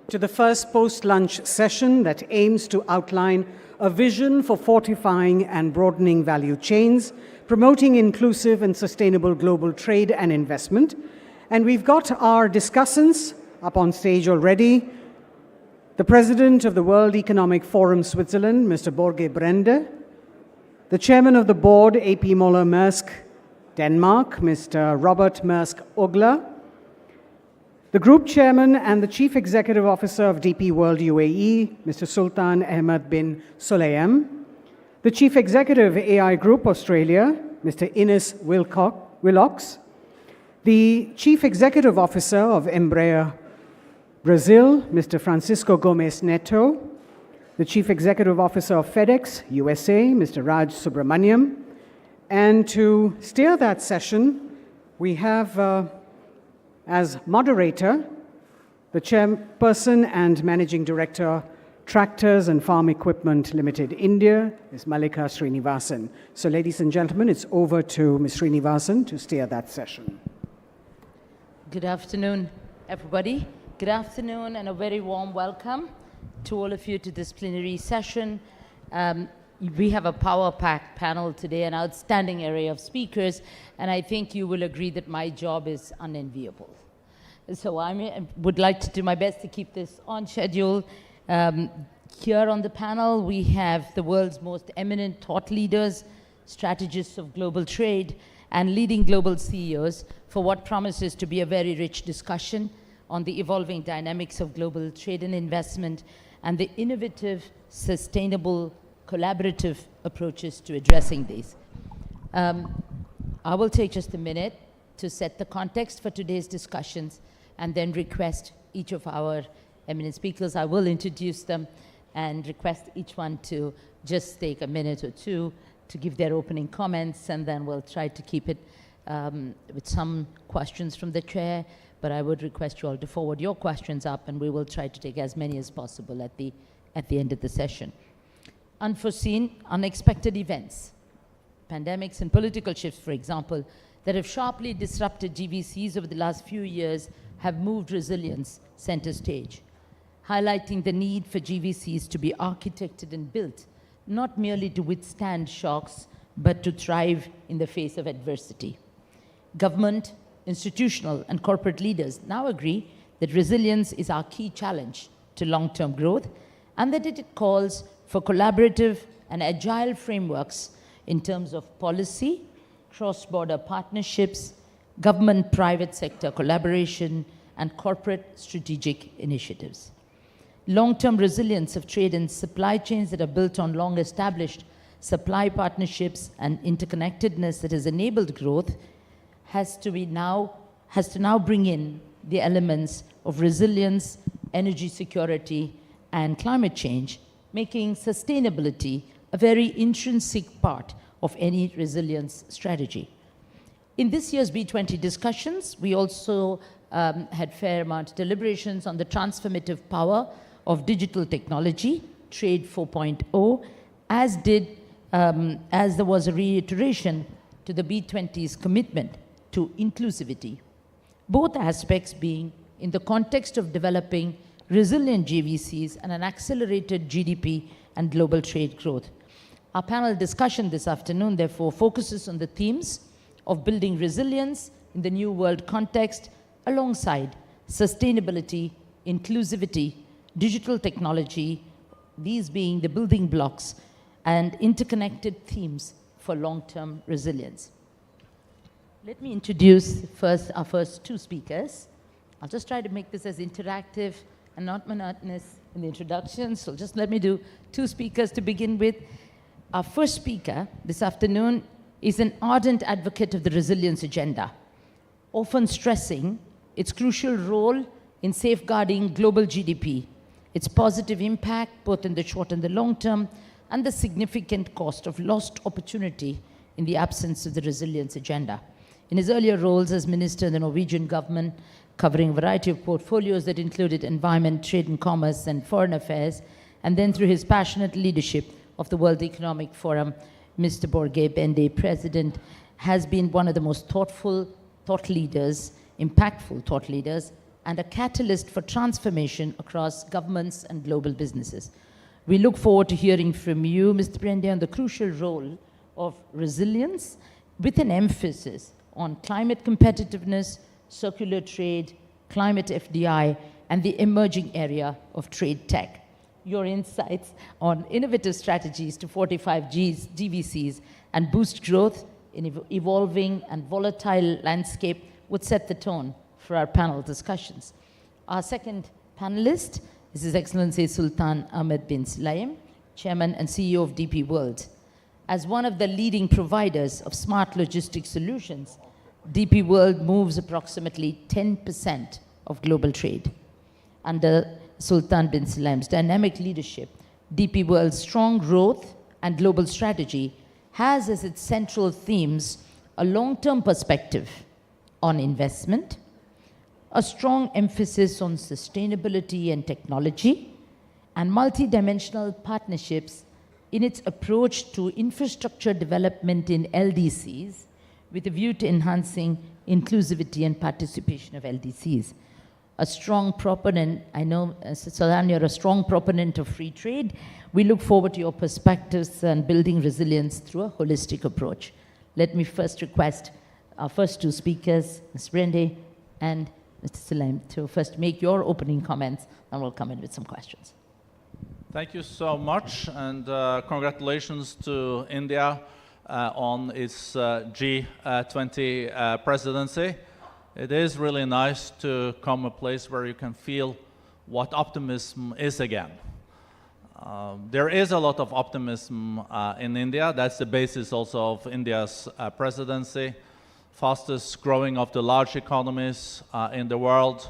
to the first post-lunch session that aims to outline a vision for fortifying and broadening value chains, promoting inclusive and sustainable global trade and investment. And we've got our discussants up on stage already. The President of the World Economic Forum Switzerland, Mr. Børge Brende. The Chairman of the Board, AP Møller Mærsk, Denmark, Mr. Robert Mærsk Uggla. The Group Chairman and the Chief Executive Officer of DP World UAE, Mr. Sultan Ahmed bin Sulayem. The Chief Executive AI Group Australia, Mr. Ines Wilcox. The Chief Executive Officer of Embraer Brazil, Mr. Francisco Gomes Neto. The Chief Executive Officer of FedEx USA, Mr. Raj Subramaniam. And to steer that session, we have as moderator the Chairperson and Managing Director, Tractors and Farm Equipment Limited, India, Ms. Malika Srinivasan. So ladies and gentlemen, it's over to Ms. Srinivasan to steer that session. Good afternoon, everybody. Good afternoon and a very warm welcome to all of you to this plenary session. We have a power-packed panel today, an outstanding array of speakers, and I think you will agree that my job is unenviable. So I would like to do my best to keep this on schedule. Here on the panel, we have the world's most eminent thought leaders, strategists of global trade, and leading global CEOs for what promises to be a very rich discussion on the evolving dynamics of global trade and investment and the innovative, sustainable, collaborative approaches to addressing these. I will take just a minute to set the context for today's discussions and then request each of our eminent speakers. I will introduce them and request each one to just take a minute or two to give their opening comments, and then we'll try to keep it with some questions from the chair. But I would request you all to forward your questions up, and we will try to take as many as possible at the end of the session. Unforeseen, unexpected events, pandemics and political shifts, for example, that have sharply disrupted GVCs over the last few years have moved resilience center stage, highlighting the need for GVCs to be architected and built, not merely to withstand shocks, but to thrive in the face of adversity. Government, institutional, and corporate leaders now agree that resilience is our key challenge to long-term growth, and that it calls for collaborative and agile frameworks in terms of policy, cross-border partnerships, government-private sector collaboration, and corporate strategic initiatives. Long-term resilience of trade and supply chains that are built on long-established supply partnerships and interconnectedness that has enabled growth has to now bring in the elements of resilience, energy security, and climate change, making sustainability a very intrinsic part of any resilience strategy. In this year's B20 discussions, we also had fair amount of deliberations on the transformative power of digital technology, Trade 4.0, as there was a reiteration to the B20's commitment to inclusivity, both aspects being in the context of developing resilient GVCs and an accelerated GDP and global trade growth. Our panel discussion this afternoon, therefore, focuses on the themes of building resilience in the new world context alongside sustainability, inclusivity, digital technology, these being the building blocks and interconnected themes for long-term resilience. Let me introduce first our first two speakers. I'll just try to make this as interactive and not monotonous in the introduction, so just let me do two speakers to begin with. Our first speaker this afternoon is an ardent advocate of the resilience agenda, often stressing its crucial role in safeguarding global GDP, its positive impact both in the short and the long term, and the significant cost of lost opportunity in the absence of the resilience agenda. In his earlier roles as minister in the Norwegian government, covering a variety of portfolios that included environment, trade and commerce, and foreign affairs, and then through his passionate leadership of the World Economic Forum, Mr. Børge Brende, President, has been one of the most thoughtful thought leaders, impactful thought leaders and a catalyst for transformation across governments and global businesses. We look forward to hearing from you, Mr. Prende, on the crucial role of resilience with an emphasis on climate competitiveness, circular trade, climate FDI, and the emerging area of trade tech. Your insights on innovative strategies to fortify GVCs and boost growth in evolving and volatile landscape would set the tone for our panel discussions. Our second panelist is His Excellency Sultan Ahmed bin Sulaim, Chairman and CEO of DP World. As one of the leading providers of smart logistics solutions, DP World moves approximately 10% of global trade. Under Sultan bin Sulaim's dynamic leadership, DP World's strong growth and global strategy has as its central themes a long-term perspective on investment, a strong emphasis on sustainability and technology, and multidimensional partnerships in its approach to infrastructure development in LDCs with a view to enhancing inclusivity and participation of LDCs. A strong proponent, I know, Sultan, you're a strong proponent of free trade. We look forward to your perspectives and building resilience through a holistic approach. Let me first request our first two speakers, Ms. Prende and Mr. Sulaim, to first make your opening comments, and we'll come in with some questions. Thank you so much, and congratulations to India on its G20 presidency. It is really nice to come a place where you can feel what optimism is again. There is a lot of optimism in India. That's the basis also of India's presidency. Fastest growing of the large economies in the world,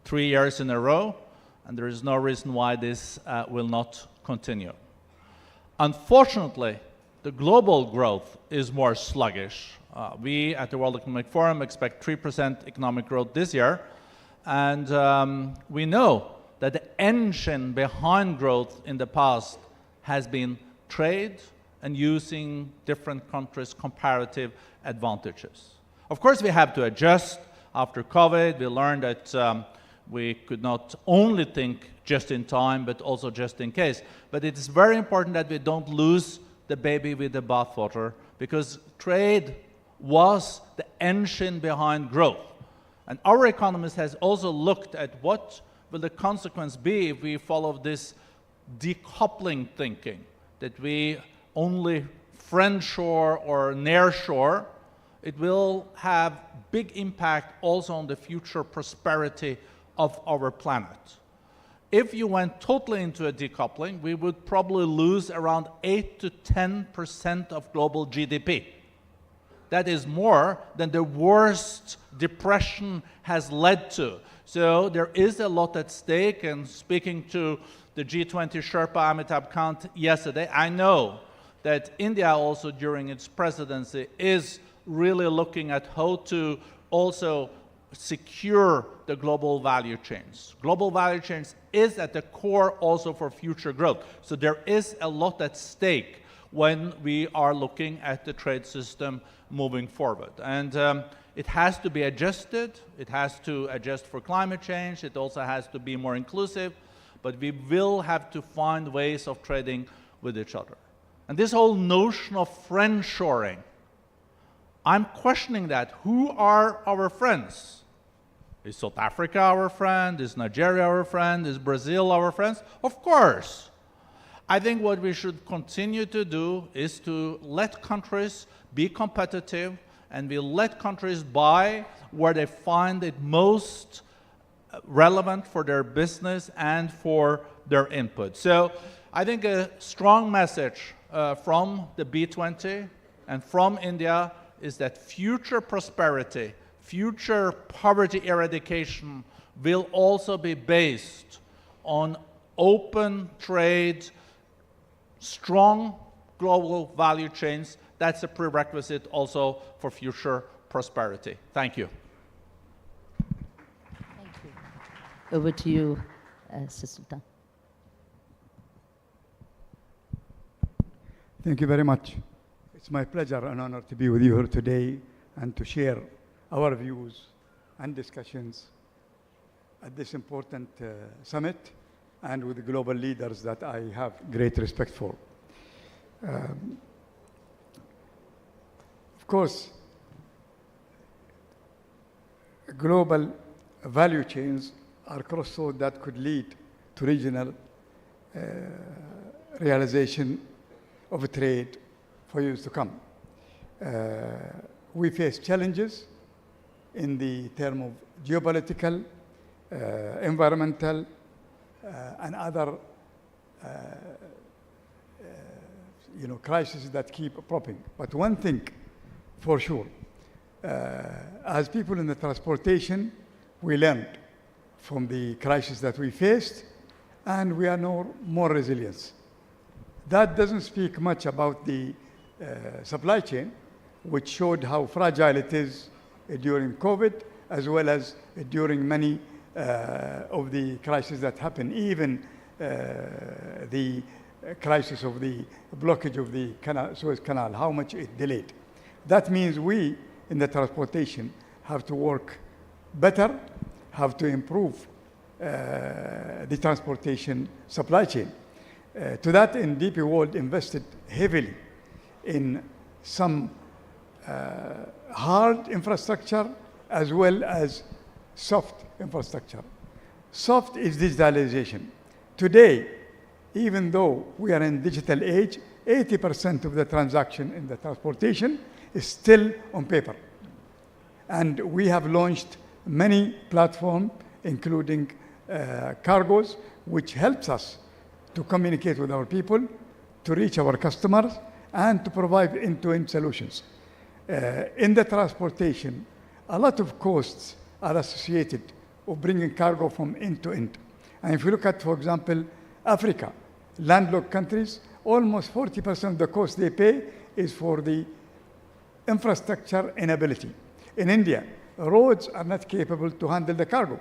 3 years in a row, and there is no reason why this will not continue. Unfortunately, the global growth is more sluggish. We at the World Economic Forum expect 3% economic growth this year, and we know that the engine behind growth in the past has been trade and using different countries' comparative advantages. Of course, we have to adjust. After COVID, we learned that we could not only think just in time, but also just in case. But it is very important that we don't lose the baby with the bathwater, because trade was the engine behind growth. And our economist has also looked at what will the consequence be if we follow this decoupling thinking, that we only friendshore or nearshore. It will have big impact also on the future prosperity of our planet. If you went totally into a decoupling, we would probably lose around 8 to 10% of global GDP. That is more than the worst depression has led to. So there is a lot at stake, and speaking to the G20 Sherpa Amitabh Kant yesterday, I know that India also during its presidency is really looking at how to also secure the global value chains. Global value chains is at the core also for future growth. So there is a lot at stake when we are looking at the trade system moving forward. And it has to be adjusted. It has to adjust for climate change. It also has to be more inclusive. But we will have to find ways of trading with each other. And this whole notion of friendshoring, I'm questioning that. Who are our friends? Is South Africa our friend? Is Nigeria our friend? Is Brazil our friends? Of course. I think what we should continue to do is to let countries be competitive, and we let countries buy where they find it most relevant for their business and for their input. So I think a strong message from the B20 and from India is that future prosperity, future poverty eradication will also be based on open trade, strong global value chains. That's a prerequisite also for future prosperity. Thank you. Thank you. Over to you, Sultan. Thank you very much. It's my pleasure and honor to be with you here today and to share our views and discussions at this important summit and with the global leaders that I have great respect for. Of course, global value chains are crossroads that could lead to regional realization of a trade for years to come. We face challenges in the term of geopolitical, environmental, and other crises that keep popping. But one thing for sure, as people in the transportation, we learned from the crisis that we faced, and we are more resilient. That doesn't speak much about the supply chain, which showed how fragile it is during COVID, as well as during many of the crises that happened, even the crisis of the blockage of the Suez Canal, how much it delayed. That means we, in the transportation, have to work better, have to improve the transportation supply chain. To that end, DP World invested heavily in some hard infrastructure as well as soft infrastructure. Soft is digitalization. Today, even though we are in digital age, 80% of the transaction in the transportation is still on paper. And we have launched many platforms, including cargos, which helps us to communicate with our people, to reach our customers, and to provide end-to-end solutions. In the transportation, a lot of costs are associated with bringing cargo from end to end. And if you look at, for example, Africa, landlocked countries, almost 40% of the cost they pay is for the infrastructure inability. In India, roads are not capable to handle the cargo.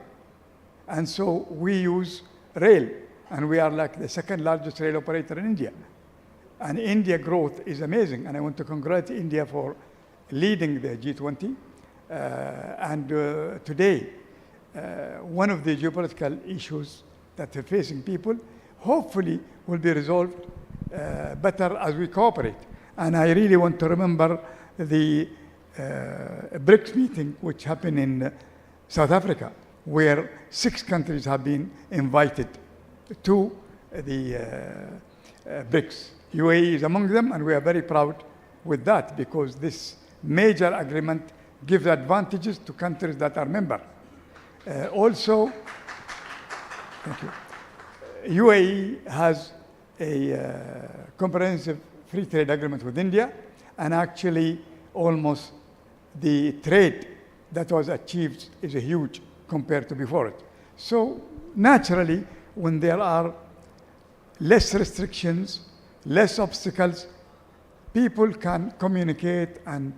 And so we use rail, and we are like the second largest rail operator in India. And India growth is amazing, and I want to congratulate India for leading the G20. Today, one of the geopolitical issues that are facing people hopefully will be resolved better as we cooperate. And I really want to remember the BRICS meeting, which happened in South Africa, where 6 countries have been invited to the BRICS. UAE is among them, and we are very proud with that, because this major agreement gives advantages to countries that are members. Also, thank you. UAE has a comprehensive free trade agreement with India, and actually almost the trade that was achieved is a huge compared to before it. So naturally, when there are less restrictions, less obstacles, people can communicate and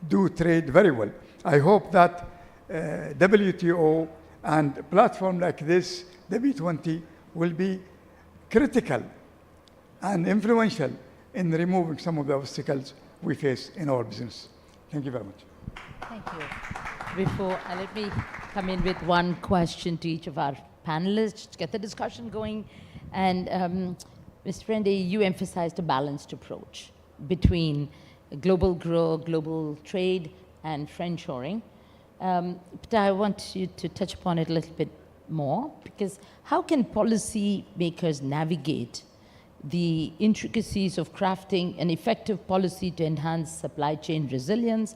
do trade very well. I hope that WTO and a platform like this, the B20, will be critical and influential in removing some of the obstacles we face in our business. Thank you very much. Thank you. Before, let me come in with one question to each of our panelists to get the discussion going. And Mr. Prende, you emphasized a balanced approach between global growth, global trade, and friendshoring. But I want you to touch upon it a little bit more, because how can policy makers navigate the intricacies of crafting an effective policy to enhance supply chain resilience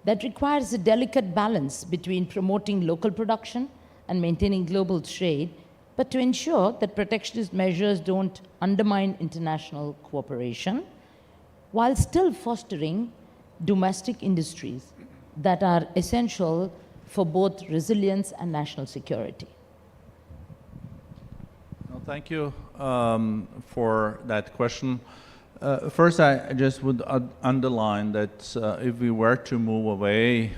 that requires a delicate balance between promoting local production and maintaining global trade, but to ensure that protectionist measures don't undermine international cooperation, while still fostering domestic industries that are essential for both resilience and national security? Well, thank you for that question. First, I just would underline that if we were to move away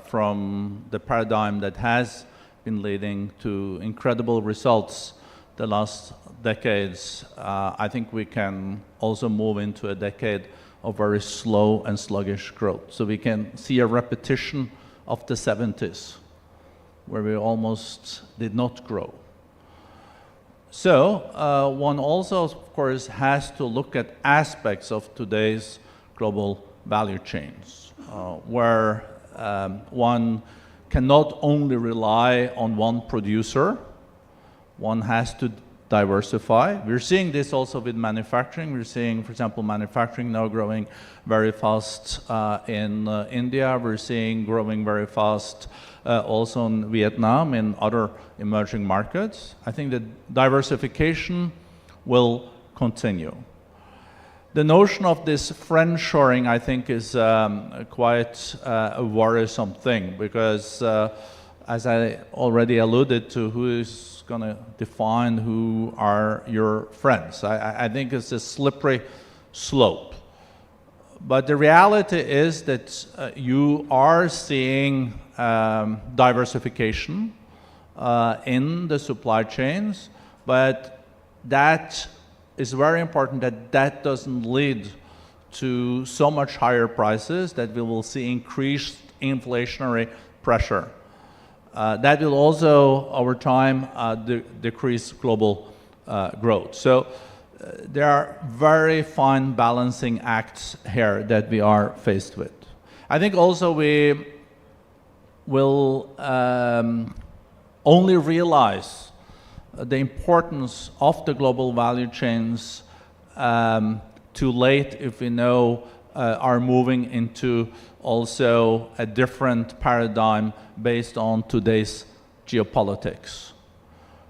from the paradigm that has been leading to incredible results the last decades, I think we can also move into a decade of very slow and sluggish growth. So we can see a repetition of the 70s, where we almost did not grow. So one also, of course, has to look at aspects of today's global value chains, where one cannot only rely on one producer, one has to diversify. We're seeing this also with manufacturing. We're seeing, for example, manufacturing now growing very fast in India. We're seeing growing very fast also in Vietnam and other emerging markets. I think that diversification will continue. The notion of this friendshoring, I think, is quite a worrisome thing, because as I already alluded to, who is going to define who are your friends? I think it's a slippery slope. But the reality is that you are seeing diversification in the supply chains, but that is very important that that doesn't lead to so much higher prices that we will see increased inflationary pressure. That will also, over time, decrease global growth. So there are very fine balancing acts here that we are faced with. I think also we will only realize the importance of the global value chains too late if we know are moving into also a different paradigm based on today's geopolitics.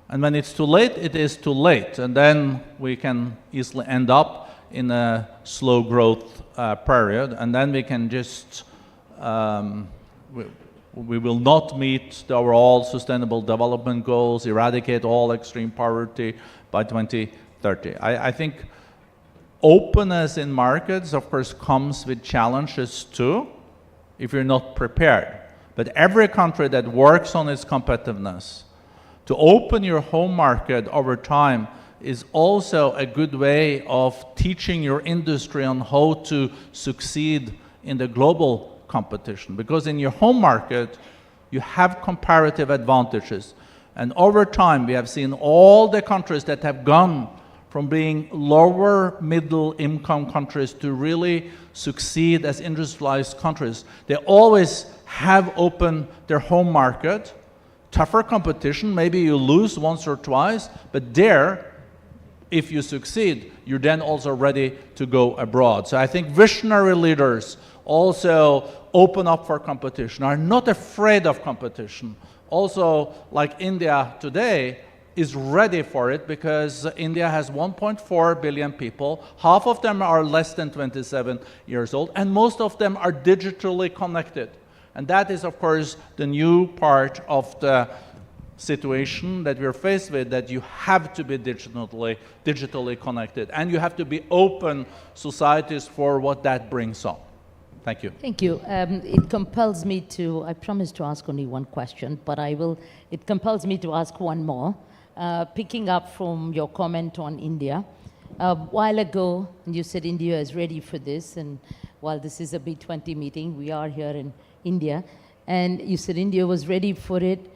And when it's too late, it is too late, and then we can easily end up in a slow growth period, and then we can just we will not meet the overall sustainable development goals, eradicate all extreme poverty by 2030. I think openness in markets, of course, comes with challenges too, if you're not prepared. But every country that works on its competitiveness, to open your home market over time is also a good way of teaching your industry on how to succeed in the global competition. Because in your home market, you have comparative advantages. And over time, we have seen all the countries that have gone from being lower middle income countries to really succeed as industrialized countries. They always have opened their home market. Tougher competition, maybe you lose once or twice, but there, if you succeed, you're then also ready to go abroad. So I think visionary leaders also open up for competition, are not afraid of competition. Also, like India today, is ready for it, because India has 1.4 billion people. Half of them are less than 27 years old, and most of them are digitally connected. And that is, of course, the new part of the situation that we're faced with, that you have to be digitally connected, and you have to be open societies for what that brings on. Thank you. Thank you. It compels me to, I promised to ask only one question, but it compels me to ask one more. Picking up from your comment on India, a while ago, you said India is ready for this, and while this is a B20 meeting, we are here in India, and you said India was ready for it.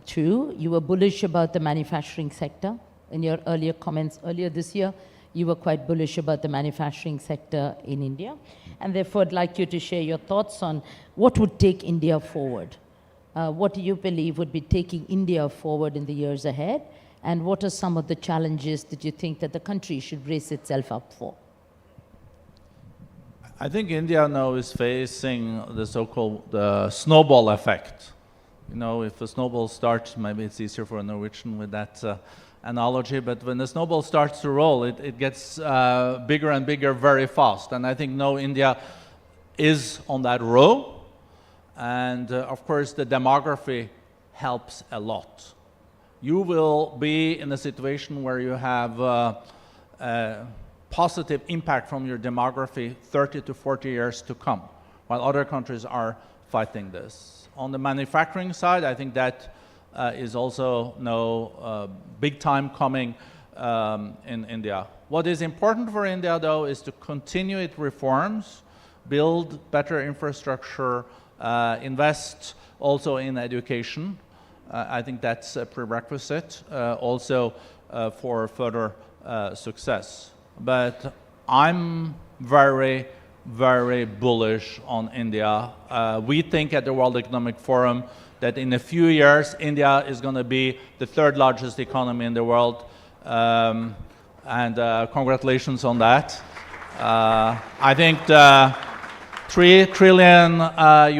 True, you were bullish about the manufacturing sector. In your earlier comments earlier this year, you were quite bullish about the manufacturing sector in India, and therefore I'd like you to share your thoughts on what would take India forward. What do you believe would be taking India forward in the years ahead, and what are some of the challenges that you think that the country should brace itself up for? I think India now is facing the so-called snowball effect. You know, if a snowball starts, maybe it's easier for a Norwegian with that analogy, but when the snowball starts to roll, it gets bigger and bigger very fast. And I think now India is on that row. And of course, the demography helps a lot. You will be in a situation where you have a positive impact from your demography 30 to 40 years to come, while other countries are fighting this. On the manufacturing side, I think that is also now big time coming in India. What is important for India, though, is to continue its reforms, build better infrastructure, invest also in education. I think that's a prerequisite also for further success. But I'm very, very bullish on India. We think at the World Economic Forum that in a few years, India is going to be the third largest economy in the world. And congratulations on that. I think the $3 trillion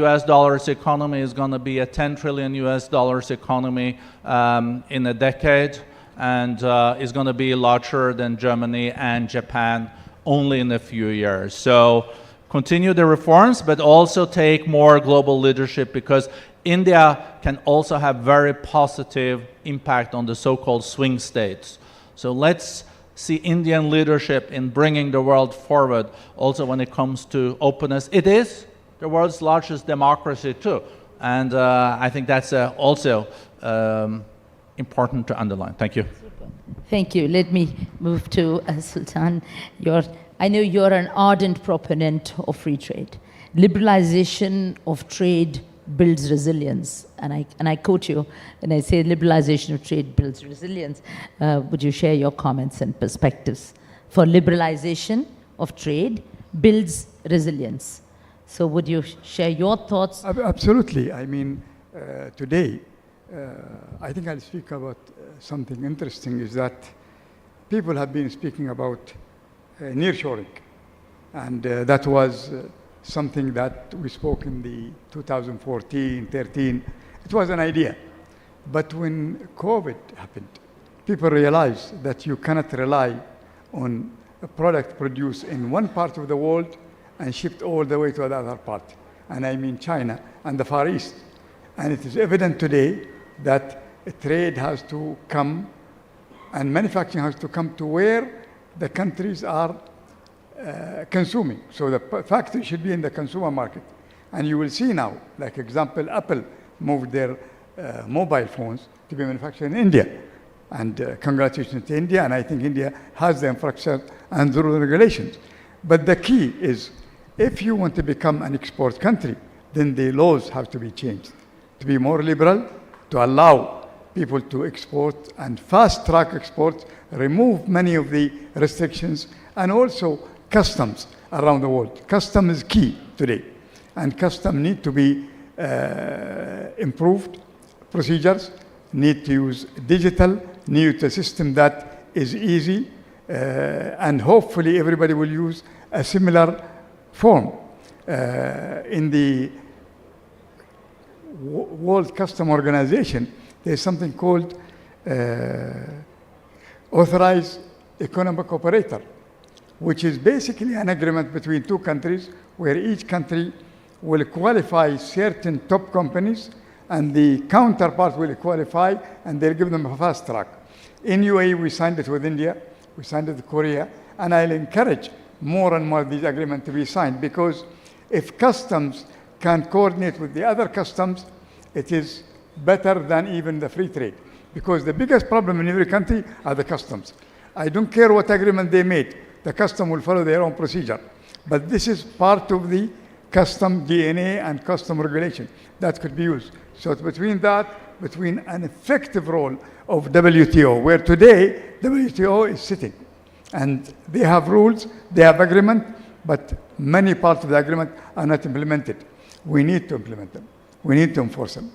US dollars economy is going to be a $10 trillion US dollars economy in a decade, and is going to be larger than Germany and Japan only in a few years. So continue the reforms, but also take more global leadership, because India can also have very positive impact on the so-called swing states. So let's see Indian leadership in bringing the world forward, also when it comes to openness. It is the world's largest democracy too, and I think that's also important to underline. Thank you. Thank you. Let me move to Sultan. I know you're an ardent proponent of free trade. Liberalization of trade builds resilience. And I quote you when I say liberalization of trade builds resilience. Would you share your comments and perspectives? For liberalization of trade builds resilience. So would you share your thoughts? Absolutely. I mean, today, I think I'll speak about something interesting, is that people have been speaking about nearshoring. And that was something that we spoke in the 2014, 13. It was an idea. But when COVID happened, people realized that you cannot rely on a product produced in one part of the world and shipped all the way to the other part. And I mean China and the Far East. And it is evident today that trade has to come and manufacturing has to come to where the countries are consuming. So the factory should be in the consumer market. And you will see now, like example, Apple moved their mobile phones to be manufactured in India. And congratulations to India, and I think India has the infrastructure and the regulations. But the key is, if you want to become an export country, then the laws have to be changed to be more liberal, to allow people to export and fast-track exports, remove many of the restrictions, and also customs around the world. Customs is key today, and customs need to be improved. Procedures need to use digital, need a system that is easy, and hopefully everybody will use a similar form. In the World Customs Organization, there's something called authorized economic operator, which is basically an agreement between two countries where each country will qualify certain top companies and the counterpart will qualify and they'll give them a fast track. In UAE, we signed it with India, we signed it with Korea, and I'll encourage more and more of these agreements to be signed, because if customs can coordinate with the other customs, it is better than even the free trade. Because the biggest problem in every country are the customs. I don't care what agreement they made, the custom will follow their own procedure. But this is part of the custom DNA and custom regulation that could be used. So between an effective role of WTO, where today WTO is sitting, and they have rules, they have agreement, but many parts of the agreement are not implemented. We need to implement them. We need to enforce them.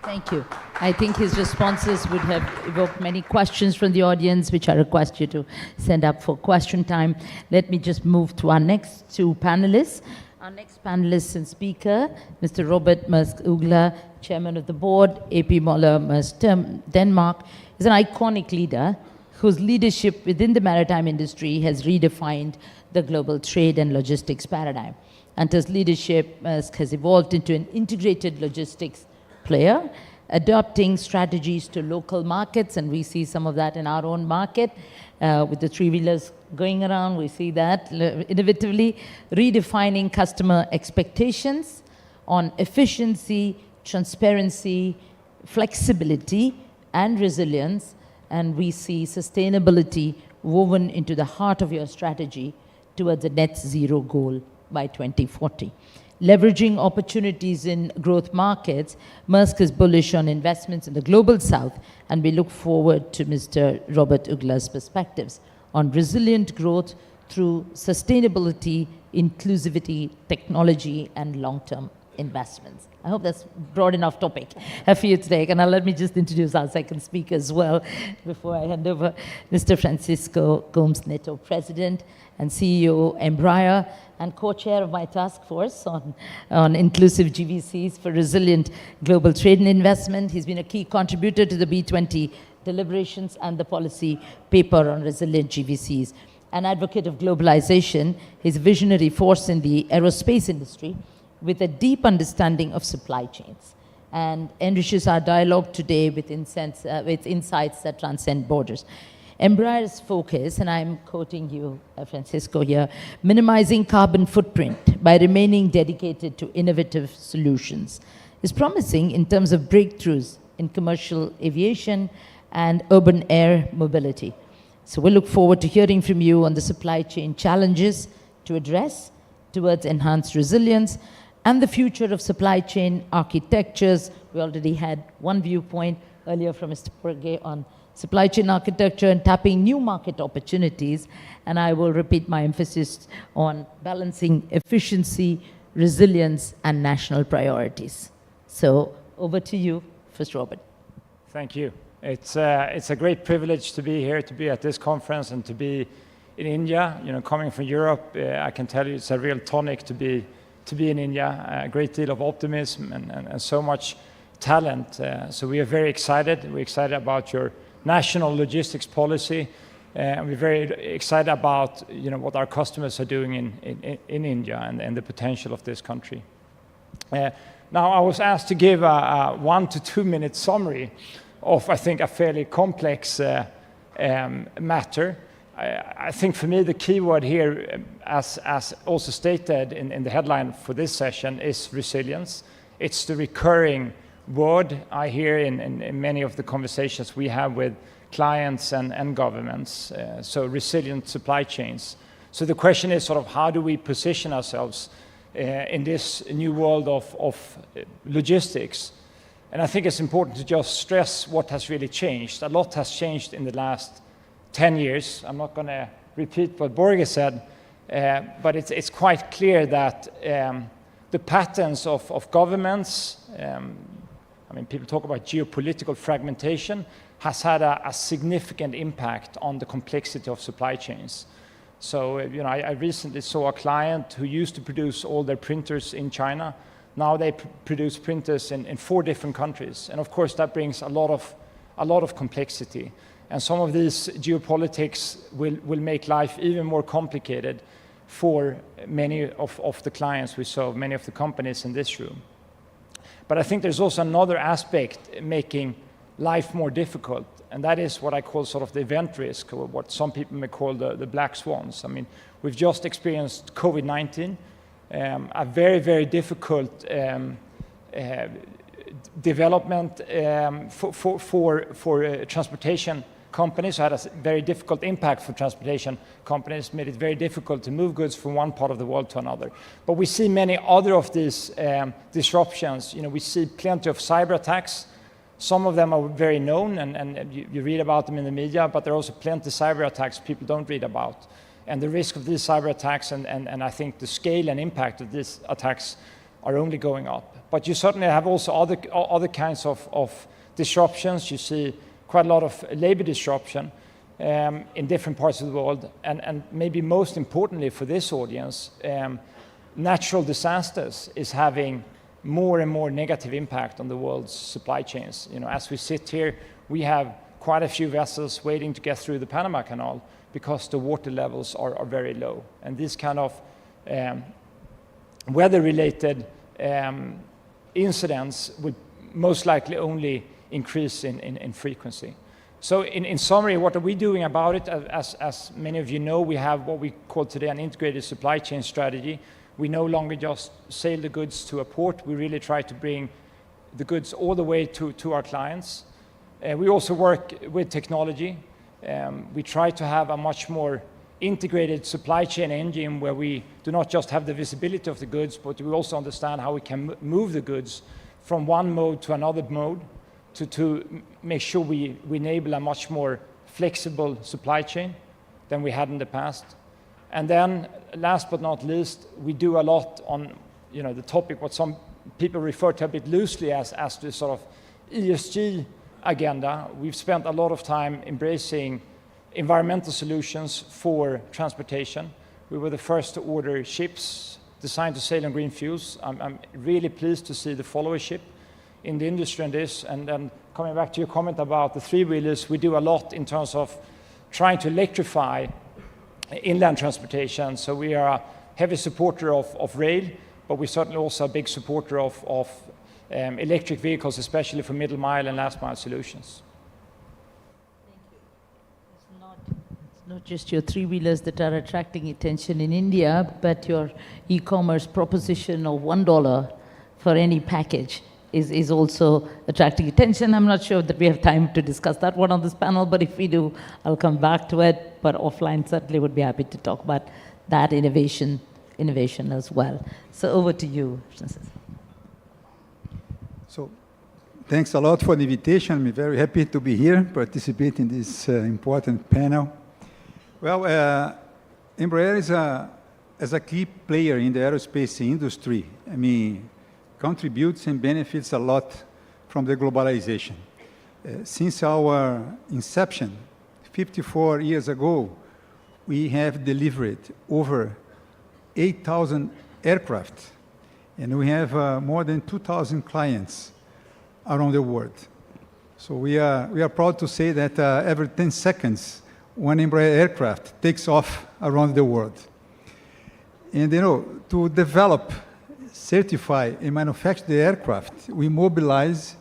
Thank you. I think his responses would have evoked many questions from the audience, which I request you to send up for question time. Let me just move to our next two panelists. Our next panelist and speaker, Mr. Robert Maersk-Uggla, Chairman of the Board, AP Moller Maersk Denmark, is an iconic leader whose leadership within the maritime industry has redefined the global trade and logistics paradigm. And his leadership has evolved into an integrated logistics player, adopting strategies to local markets, and we see some of that in our own market with the three-wheelers going around. We see that innovatively redefining customer expectations on efficiency, transparency, flexibility, and resilience, and we see sustainability woven into the heart of your strategy towards a net zero goal by 2040. Leveraging opportunities in growth markets, Maersk is bullish on investments in the global south, and we look forward to Mr. Robert Ugla's perspectives on resilient growth through sustainability, inclusivity, technology, and long-term investments. I hope that's broad enough topic for you today. And now let me just introduce our second speaker as well before I hand over. Mr. Francisco Gomes Neto, President and CEO, Embraer, and co-chair of my task force on inclusive GVCs for resilient global trade and investment. He's been a key contributor to the B20 deliberations and the policy paper on resilient GVCs. An advocate of globalization, he's a visionary force in the aerospace industry with a deep understanding of supply chains, and enriches our dialogue today with insights that transcend borders. Embraer's focus, and I'm quoting you, Francisco here, minimizing carbon footprint by remaining dedicated to innovative solutions, is promising in terms of breakthroughs in commercial aviation and urban air mobility. So we look forward to hearing from you on the supply chain challenges to address towards enhanced resilience and the future of supply chain architectures. We already had one viewpoint earlier from Mr. Perge on supply chain architecture and tapping new market opportunities. And I will repeat my emphasis on balancing efficiency, resilience, and national priorities. So over to you, first Robert. Thank you. It's a great privilege to be here, to be at this conference and to be in India. You know, coming from Europe, I can tell you it's a real tonic to be in India, a great deal of optimism and so much talent. So we are very excited. We're excited about your national logistics policy, and we're very excited about what our customers are doing in India and the potential of this country. Now, I was asked to give a 1 to 2 minute summary of, I think, a fairly complex matter. I think for me the key word here, as also stated in the headline for this session, is resilience. It's the recurring word I hear in many of the conversations we have with clients and governments. So resilient supply chains. So the question is sort of how do we position ourselves in this new world of logistics? And I think it's important to just stress what has really changed. A lot has changed in the last 10 years. I'm not going to repeat what Borge said, but it's quite clear that the patterns of governments, I mean, people talk about geopolitical fragmentation, has had a significant impact on the complexity of supply chains. So, I recently saw a client who used to produce all their printers in China. Now they produce printers in 4 different countries. And of course, that brings a lot of complexity. And some of these geopolitics will make life even more complicated for many of the clients we serve, many of the companies in this room. But I think there's also another aspect making life more difficult, and that is what I call sort of the event risk, or what some people may call the black swans. I mean, we've just experienced COVID-19, a very, very difficult development for transportation companies. So it had a very difficult impact for transportation companies, made it very difficult to move goods from one part of the world to another. But we see many other of these disruptions. We see plenty of cyber attacks. Some of them are very known, and you read about them in the media, but there are also plenty of cyber attacks people don't read about. And the risk of these cyber attacks and I think the scale and impact of these attacks are only going up. But you certainly have also other kinds of disruptions. You see quite a lot of labor disruption in different parts of the world. And maybe most importantly for this audience, natural disasters is having more and more negative impact on the world's supply chains. As we sit here, we have quite a few vessels waiting to get through the Panama Canal because the water levels are very low. And these kind of weather-related incidents would most likely only increase in frequency. So in summary, what are we doing about it? As many of you know, we have what we call today an integrated supply chain strategy. We no longer just sail the goods to a port. We really try to bring the goods all the way to our clients. We also work with technology. We try to have a much more integrated supply chain engine where we do not just have the visibility of the goods, but we also understand how we can move the goods from one mode to another mode to make sure we enable a much more flexible supply chain than we had in the past. And then last but not least, we do a lot on the topic what some people refer to a bit loosely as the sort of ESG agenda. We've spent a lot of time embracing environmental solutions for transportation. We were the first to order ships designed to sail on green fuels. I'm really pleased to see the followership in the industry on this. And then coming back to your comment about the three-wheelers, we do a lot in terms of trying to electrify inland transportation. So we are a heavy supporter of rail, but we're certainly also a big supporter of electric vehicles, especially for middle mile and last mile solutions. It's not just your three-wheelers that are attracting attention in India, but your e-commerce proposition of $1 for any package is also attracting attention. I'm not sure that we have time to discuss that one on this panel, but if we do, I'll come back to it. But offline, certainly would be happy to talk about that innovation as well. So over to you, Francis. So thanks a lot for the invitation. I'm very happy to be here, participate in this important panel. Well, Embraer is a key player in the aerospace industry. I mean, contributes and benefits a lot from the globalization. Since our inception, 54 years ago, we have delivered over 8,000 aircraft, and we have more than 2,000 clients around the world. So we are proud to say that every 10 seconds, one Embraer aircraft takes off around the world. And to develop, certify, and manufacture the aircraft, we mobilize,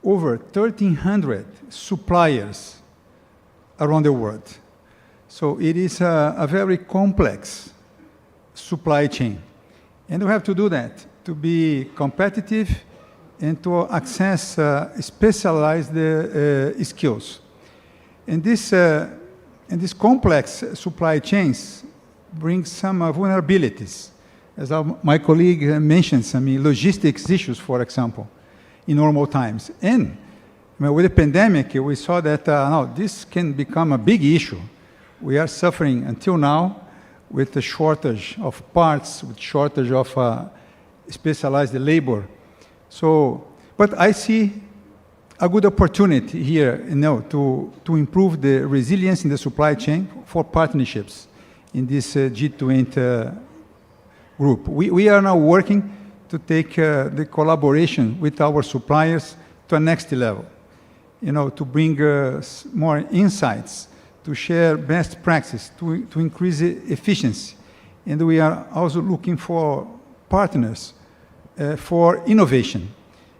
over 1,300 suppliers around the world. So it is a very complex supply chain. And we have to do that to be competitive and to access specialized skills. And this complex supply chains bring some vulnerabilities. As my colleague mentions, logistics issues, for example, in normal times. And with the pandemic, we saw that now this can become a big issue. We are suffering until now with the shortage of parts, with shortage of specialized labor. So, but I see a good opportunity here, to improve the resilience in the supply chain for partnerships in this G20 group. We are now working to take the collaboration with our suppliers to a next level, to bring more insights, to share best practice, to increase efficiency. And we are also looking for partners for innovation.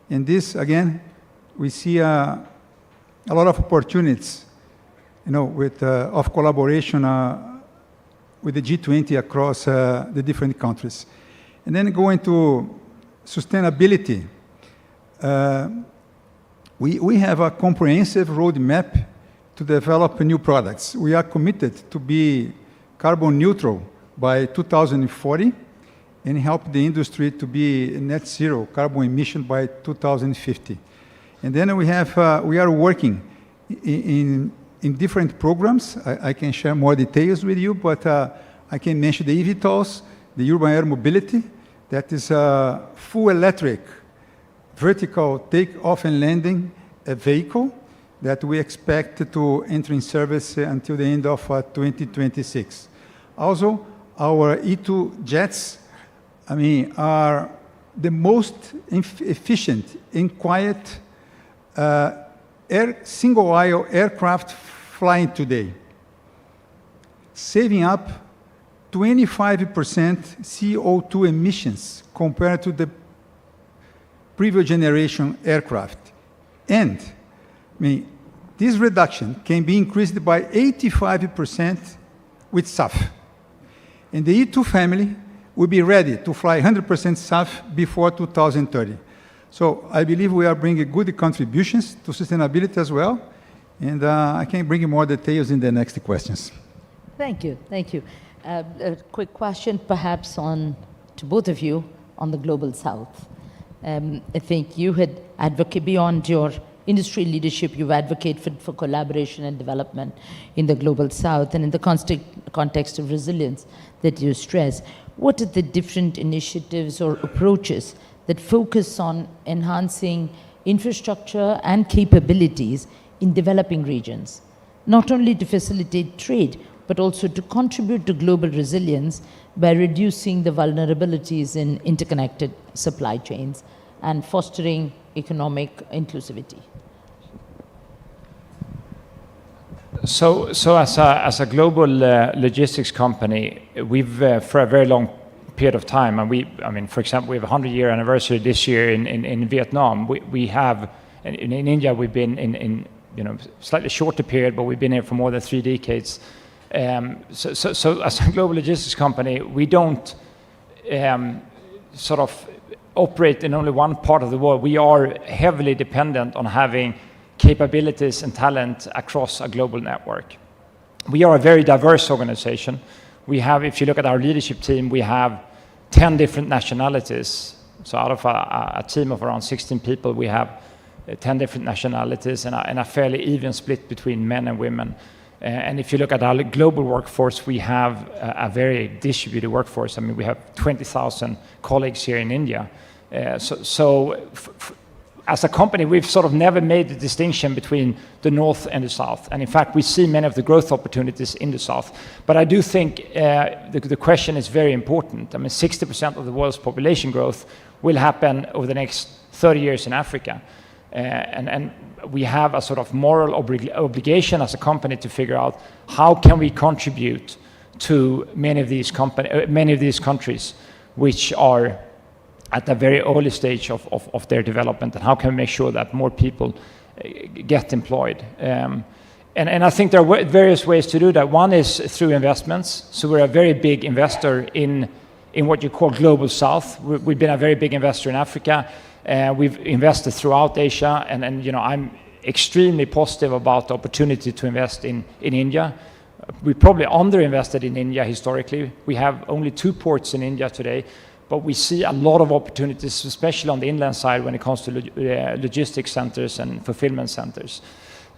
And this, again, we see a lot of opportunities, of collaboration with the G20 across the different countries. And then going to sustainability, we have a comprehensive roadmap to develop new products. We are committed to be carbon neutral by 2040 and help the industry to be net zero carbon emission by 2050. And then we are working in different programs. I can share more details with you, but I can mention the eVTOLs, the urban air mobility, that is a full electric vertical takeoff and landing vehicle that we expect to enter in service until the end of 2026. Also, our E2 jets, are the most efficient and quiet single-aisle aircraft flying today, saving up 25% CO2 emissions compared to the previous generation aircraft. And this reduction can be increased by 85% with SAF. And the E2 family will be ready to fly 100% SAF before 2030. So I believe we are bringing good contributions to sustainability as well, And I can bring you more details in the next questions. Thank you, thank you. A quick question perhaps to both of you on the Global South. I think you had advocated, beyond your industry leadership, you've advocated for collaboration and development in the Global South, and in the context of resilience that you stress. What are the different initiatives or approaches that focus on enhancing infrastructure and capabilities in developing regions, not only to facilitate trade, but also to contribute to global resilience by reducing the vulnerabilities in interconnected supply chains and fostering economic inclusivity? So as a global logistics company, we've for a very long period of time, and for example, we have a 100-year anniversary this year in Vietnam. We have in India, we've been in slightly shorter period, but we've been here for more than 3 decades. So as a global logistics company, we don't sort of operate in only one part of the world. We are heavily dependent on having capabilities and talent across a global network. We are a very diverse organization. We have, if you look at our leadership team, we have 10 different nationalities. So out of a team of around 16 people, we have 10 different nationalities and a fairly even split between men and women. And if you look at our global workforce, we have a very distributed workforce. I mean, we have 20,000 colleagues here in India. As a company, we've sort of never made the distinction between the North and the South. And in fact, we see many of the growth opportunities in the South. But I do think the question is very important. I mean, 60% of the world's population growth will happen over the next 30 years in Africa. And we have a sort of moral obligation as a company to figure out how can we contribute to many of these countries which are at a very early stage of their development, and how can we make sure that more people get employed. And I think there are various ways to do that. One is through investments. So we're a very big investor in what you call Global South. We've been a very big investor in Africa. We've invested throughout Asia, and I'm extremely positive about the opportunity to invest in India. We probably underinvested in India historically. We have only 2 ports in India today, but we see a lot of opportunities, especially on the inland side when it comes to logistics centers and fulfillment centers.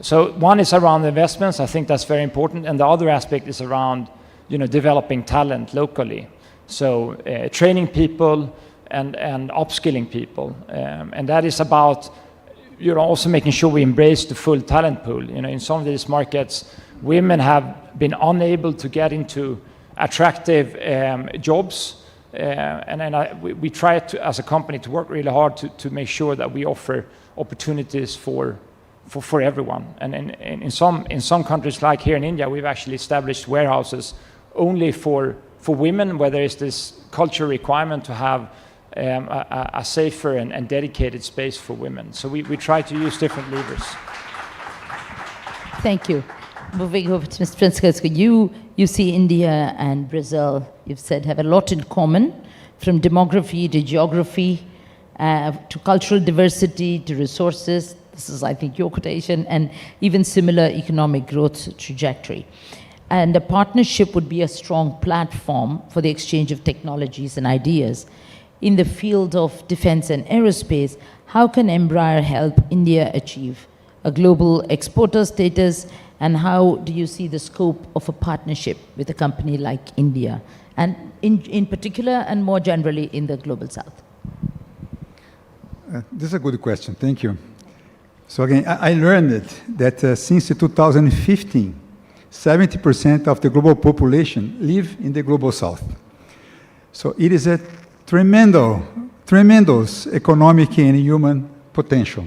So one is around investments. I think that's very important. And the other aspect is around developing talent locally. So training people and upskilling people. And that is about also making sure we embrace the full talent pool. In some of these markets, women have been unable to get into attractive jobs. We try to, as a company, to work really hard to make sure that we offer opportunities for everyone. And in some countries, like here in India, we've actually established warehouses only for women, where there is this cultural requirement to have a safer and dedicated space for women. So we try to use different levers. Thank you. Moving over to Mr. Francisco, you see India and Brazil, you've said, have a lot in common, from demography to geography, to cultural diversity, to resources. This is, I think, your quotation, and even similar economic growth trajectory. And a partnership would be a strong platform for the exchange of technologies and ideas. In the field of defense and aerospace, how can Embraer help India achieve a global exporter status, and how do you see the scope of a partnership with a company like India, and in particular and more generally in the Global South? This is a good question. Thank you. So again, I learned that since 2015, 70% of the global population live in the Global South. So it is a tremendous economic and human potential.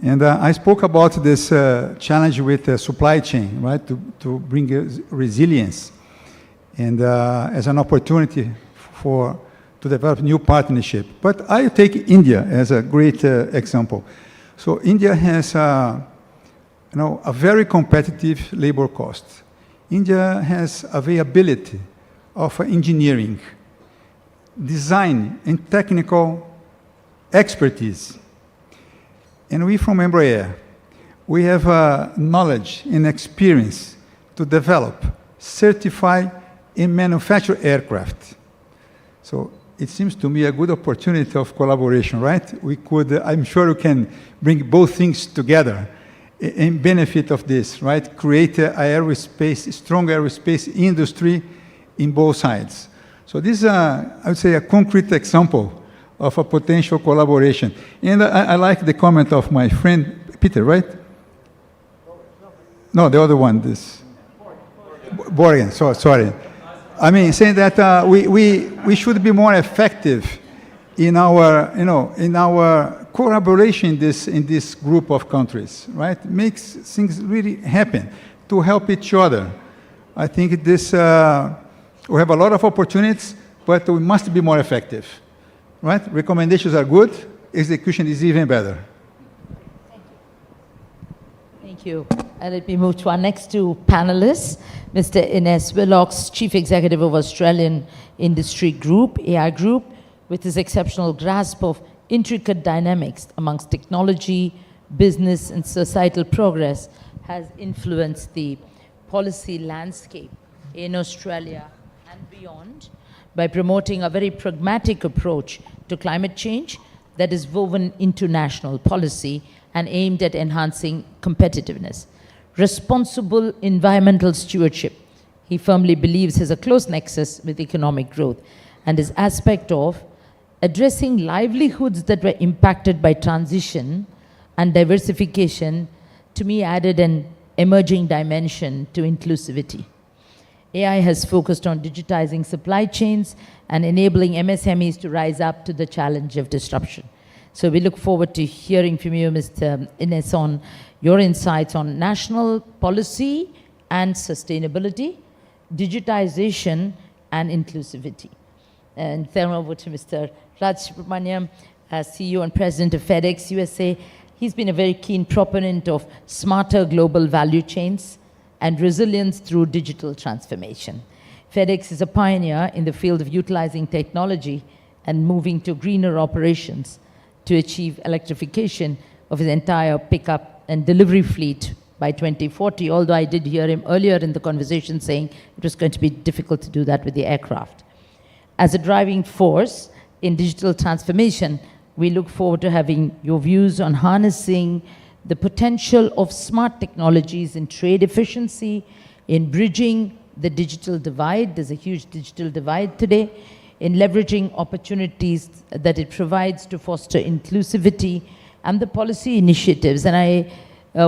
And I spoke about this challenge with the supply chain, right, to bring resilience, and as an opportunity to develop new partnership. But I take India as a great example. So India has a very competitive labor cost. India has availability of engineering, design, and technical expertise. And we from Embraer, we have knowledge and experience to develop, certify, and manufacture aircraft. So it seems to me a good opportunity of collaboration, right? We could, I'm sure we can bring both things together in benefit of this, right? Create a aerospace, strong aerospace industry in both sides. So this is, I would say, a concrete example of a potential collaboration. And I like the comment of my friend, Peter, right? No, the other one, this. Borgen, sorry. I mean, saying that we should be more effective in our, in our collaboration in this group of countries, right? Makes things really happen to help each other. I think this, we have a lot of opportunities, but we must be more effective, right? Recommendations are good, execution is even better. Thank you. And let me move to our next two panelists. Mr. Ines Willox, Chief Executive of Australian Industry Group, AI Group, with his exceptional grasp of intricate dynamics amongst technology, business, and societal progress, has influenced the policy landscape in Australia and beyond by promoting a very pragmatic approach to climate change that is woven into national policy and aimed at enhancing competitiveness. Responsible environmental stewardship, he firmly believes, has a close nexus with economic growth, and his aspect of addressing livelihoods that were impacted by transition and diversification, to me, added an emerging dimension to inclusivity. AI has focused on digitizing supply chains and enabling MSMEs to rise up to the challenge of disruption. So we look forward to hearing from you, Mr. Ines, on your insights on national policy and sustainability, digitization and inclusivity. And then over to Mr. Raj Subramaniam, CEO and President of FedEx USA. He's been a very keen proponent of smarter global value chains and resilience through digital transformation. FedEx is a pioneer in the field of utilizing technology and moving to greener operations to achieve electrification of his entire pickup and delivery fleet by 2040, although I did hear him earlier in the conversation saying it was going to be difficult to do that with the aircraft. As a driving force in digital transformation, we look forward to having your views on harnessing the potential of smart technologies in trade efficiency, in bridging the digital divide. There's a huge digital divide today, in leveraging opportunities that it provides to foster inclusivity and the policy initiatives. And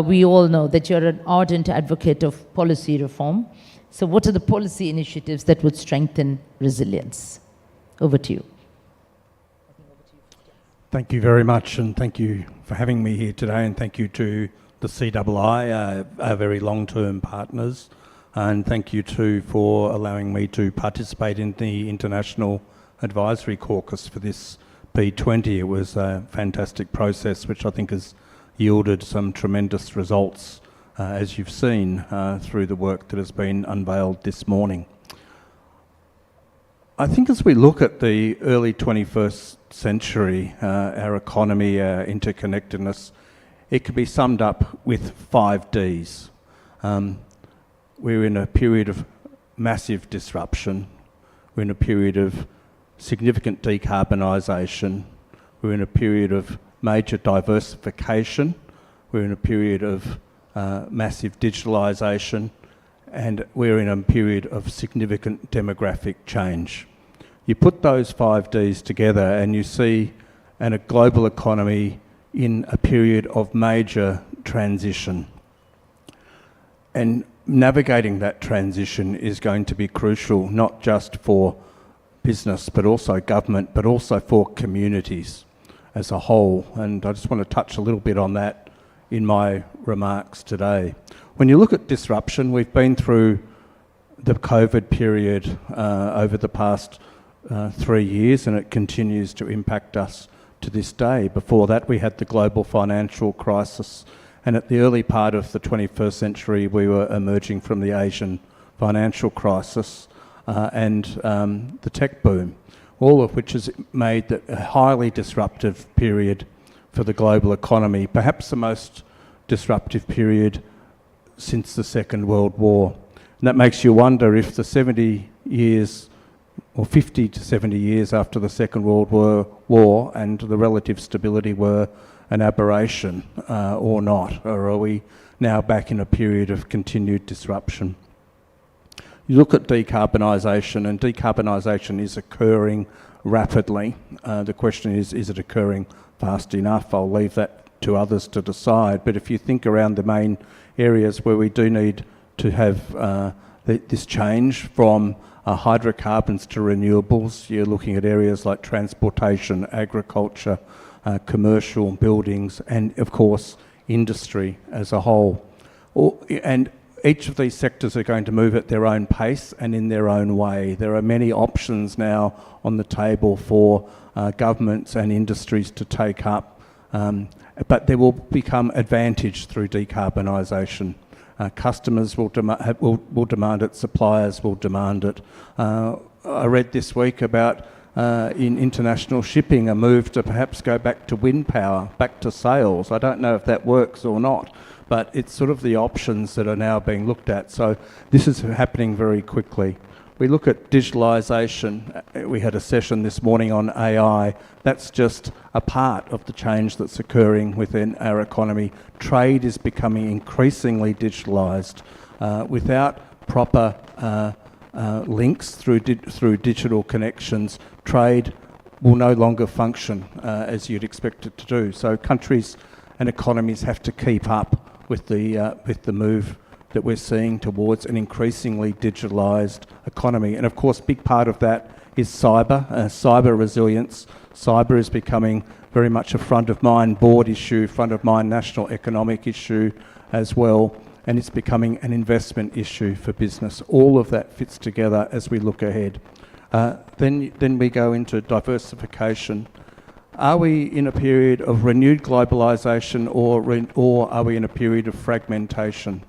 we all know that you're an ardent advocate of policy reform. So what are the policy initiatives that would strengthen resilience? Over to you. Thank you very much, and thank you for having me here today, and thank you to the CII, our very long-term partners, and thank you too for allowing me to participate in the International Advisory Caucus for this P20. It was a fantastic process which I think has yielded some tremendous results, as you've seen through the work that has been unveiled this morning. I think as we look at the early 21st century, our economy, our interconnectedness, it can be summed up with 5 Ds. We're in a period of massive disruption. We're in a period of significant decarbonisation. We're in a period of major diversification. We're in a period of massive digitalisation. And we're in a period of significant demographic change. You put those 5 Ds together and you see a global economy in a period of major transition. And navigating that transition is going to be crucial, not just for business, but also government, but also for communities as a whole. And I just want to touch a little bit on that in my remarks today. When you look at disruption, we've been through the COVID period over the past 3 years, and it continues to impact us to this day. Before that, we had the global financial crisis, and at the early part of the 21st century, we were emerging from the Asian financial crisis and the tech boom, all of which has made a highly disruptive period for the global economy. Perhaps the most disruptive period since the Second World War. And that makes you wonder if the 70 years or 50 to 70 years after the Second World War and the relative stability were an aberration or not, or are we now back in a period of continued disruption? You look at decarbonisation, and decarbonisation is occurring rapidly. The question is it occurring fast enough? I'll leave that to others to decide. But if you think around the main areas where we do need to have this change from hydrocarbons to renewables, you're looking at areas like transportation, agriculture, commercial buildings, and of course industry as a whole. And each of these sectors are going to move at their own pace and in their own way. There are many options now on the table for governments and industries to take up, but there will become advantage through decarbonisation. Customers will demand it, suppliers will demand it. I read this week about in international shipping a move to perhaps go back to wind power, back to sails. I don't know if that works or not, but it's sort of the options that are now being looked at. So this is happening very quickly. We look at digitalisation. We had a session this morning on AI. That's just a part of the change that's occurring within our economy. Trade is becoming increasingly digitalised. Without proper links through digital connections, trade will no longer function as you'd expect it to do. So countries and economies have to keep up with the move that we're seeing towards an increasingly digitalised economy. And of course, a big part of that is cyber resilience. Cyber is becoming very much a front of mind board issue, front of mind national economic issue as well, and it's becoming an investment issue for business. All of that fits together as we look ahead. Then we go into diversification. Are we in a period of renewed globalisation or are we in a period of fragmentation?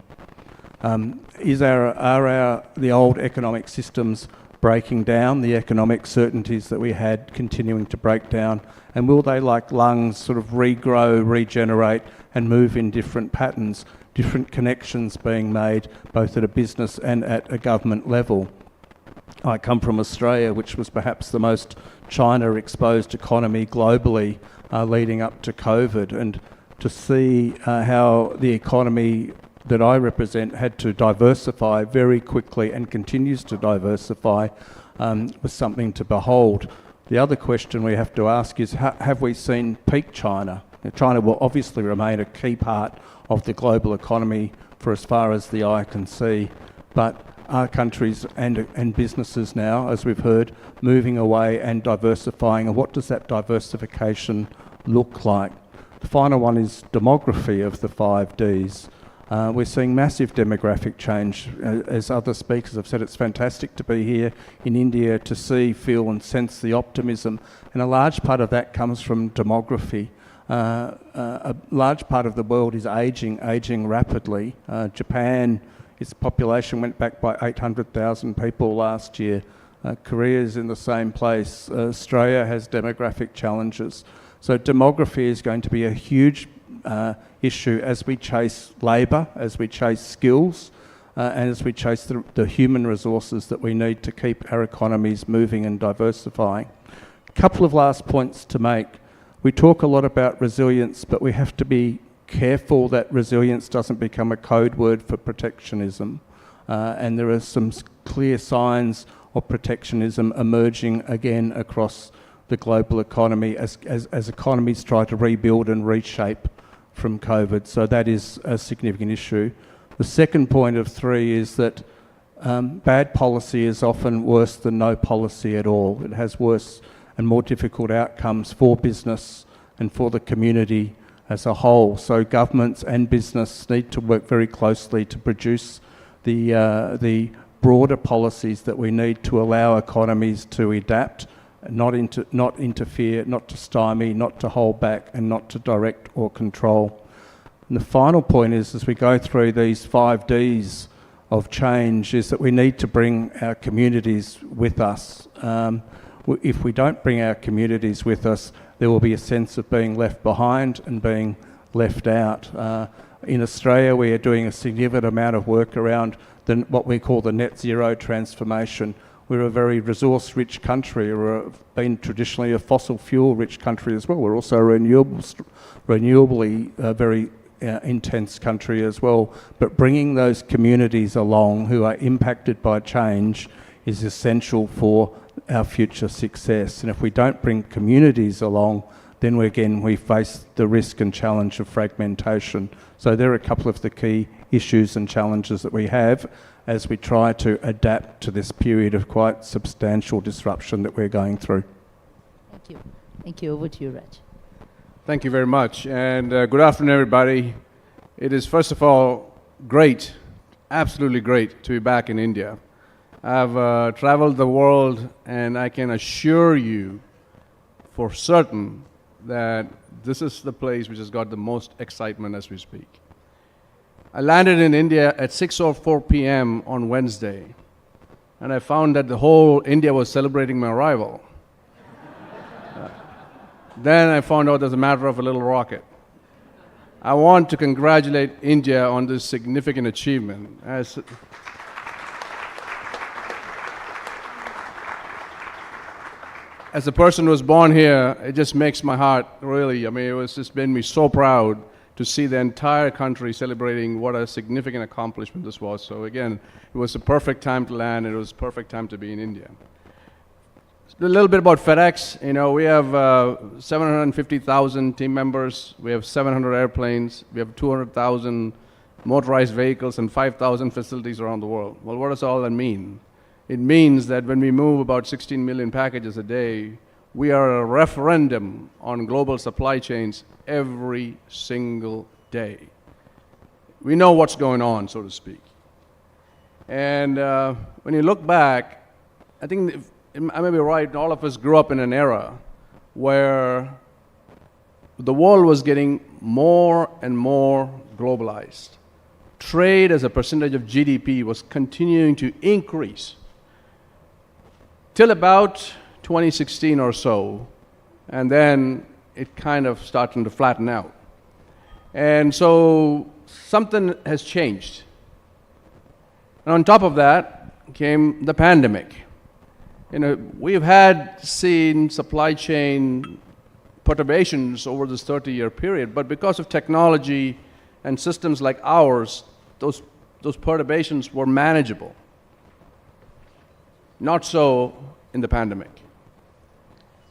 Are the old economic systems breaking down, the economic certainties that we had continuing to break down, and will they, like lungs, sort of regrow, regenerate and move in different patterns, different connections being made both at a business and at a government level? I come from Australia, which was perhaps the most China-exposed economy globally leading up to COVID, and to see how the economy that I represent had to diversify very quickly and continues to diversify was something to behold. The other question we have to ask is, have we seen peak China? Now, China will obviously remain a key part of the global economy for as far as the eye can see, but are countries and businesses now, as we've heard, moving away and diversifying, and what does that diversification look like? The final one is demography of the 5 Ds. We're seeing massive demographic change. As other speakers have said, it's fantastic to be here in India to see, feel and sense the optimism, and a large part of that comes from demography. A large part of the world is aging rapidly. Japan, its population went back by 800,000 people last year. Korea is in the same place. Australia has demographic challenges. So demography is going to be a huge issue as we chase labour, as we chase skills, and as we chase the human resources that we need to keep our economies moving and diversifying. A couple of last points to make. We talk a lot about resilience, but we have to be careful that resilience doesn't become a code word for protectionism. And there are some clear signs of protectionism emerging again across the global economy as economies try to rebuild and reshape from COVID. So that is a significant issue. The second point of 3 is that bad policy is often worse than no policy at all. It has worse and more difficult outcomes for business and for the community as a whole. So governments and business need to work very closely to produce the broader policies that we need to allow economies to adapt, not interfere, not to stymie, not to hold back, and not to direct or control. And the final point is, as we go through these 5 Ds of change, is that we need to bring our communities with us. If we don't bring our communities with us, there will be a sense of being left behind and being left out. In Australia, we are doing a significant amount of work around what we call the net zero transformation. We're a very resource-rich country. We've been traditionally a fossil fuel-rich country as well. We're also a renewably very intense country as well. But bringing those communities along who are impacted by change is essential for our future success. And if we don't bring communities along, then we face the risk and challenge of fragmentation. So there are a couple of the key issues and challenges that we have as we try to adapt to this period of quite substantial disruption that we're going through. Thank you. Thank you. Over to you, Raj. Thank you very much, and good afternoon, everybody. It is, first of all, great, absolutely great to be back in India. I've traveled the world, and I can assure you for certain that this is the place which has got the most excitement as we speak. I landed in India at 6:04 p.m. on Wednesday, and I found that the whole India was celebrating my arrival. Then I found out there's a matter of a little rocket. I want to congratulate India on this significant achievement. As a person who was born here, it just makes my heart really, it was just made me so proud to see the entire country celebrating what a significant accomplishment this was. So again, it was a perfect time to land, and it was a perfect time to be in India. A little bit about FedEx. We have 750,000 team members. We have 700 airplanes. We have 200,000 motorized vehicles and 5,000 facilities around the world. Well, what does all that mean? It means that when we move about 16 million packages a day, we are a referendum on global supply chains every single day. We know what's going on, so to speak. And when you look back, I think I may be right, all of us grew up in an era where the world was getting more and more globalized. Trade as a percentage of GDP was continuing to increase till about 2016 or so, and then it kind of started to flatten out. And so something has changed. And on top of that came the pandemic. We've seen supply chain perturbations over this 30-year period, but because of technology and systems like ours, those perturbations were manageable. Not so in the pandemic.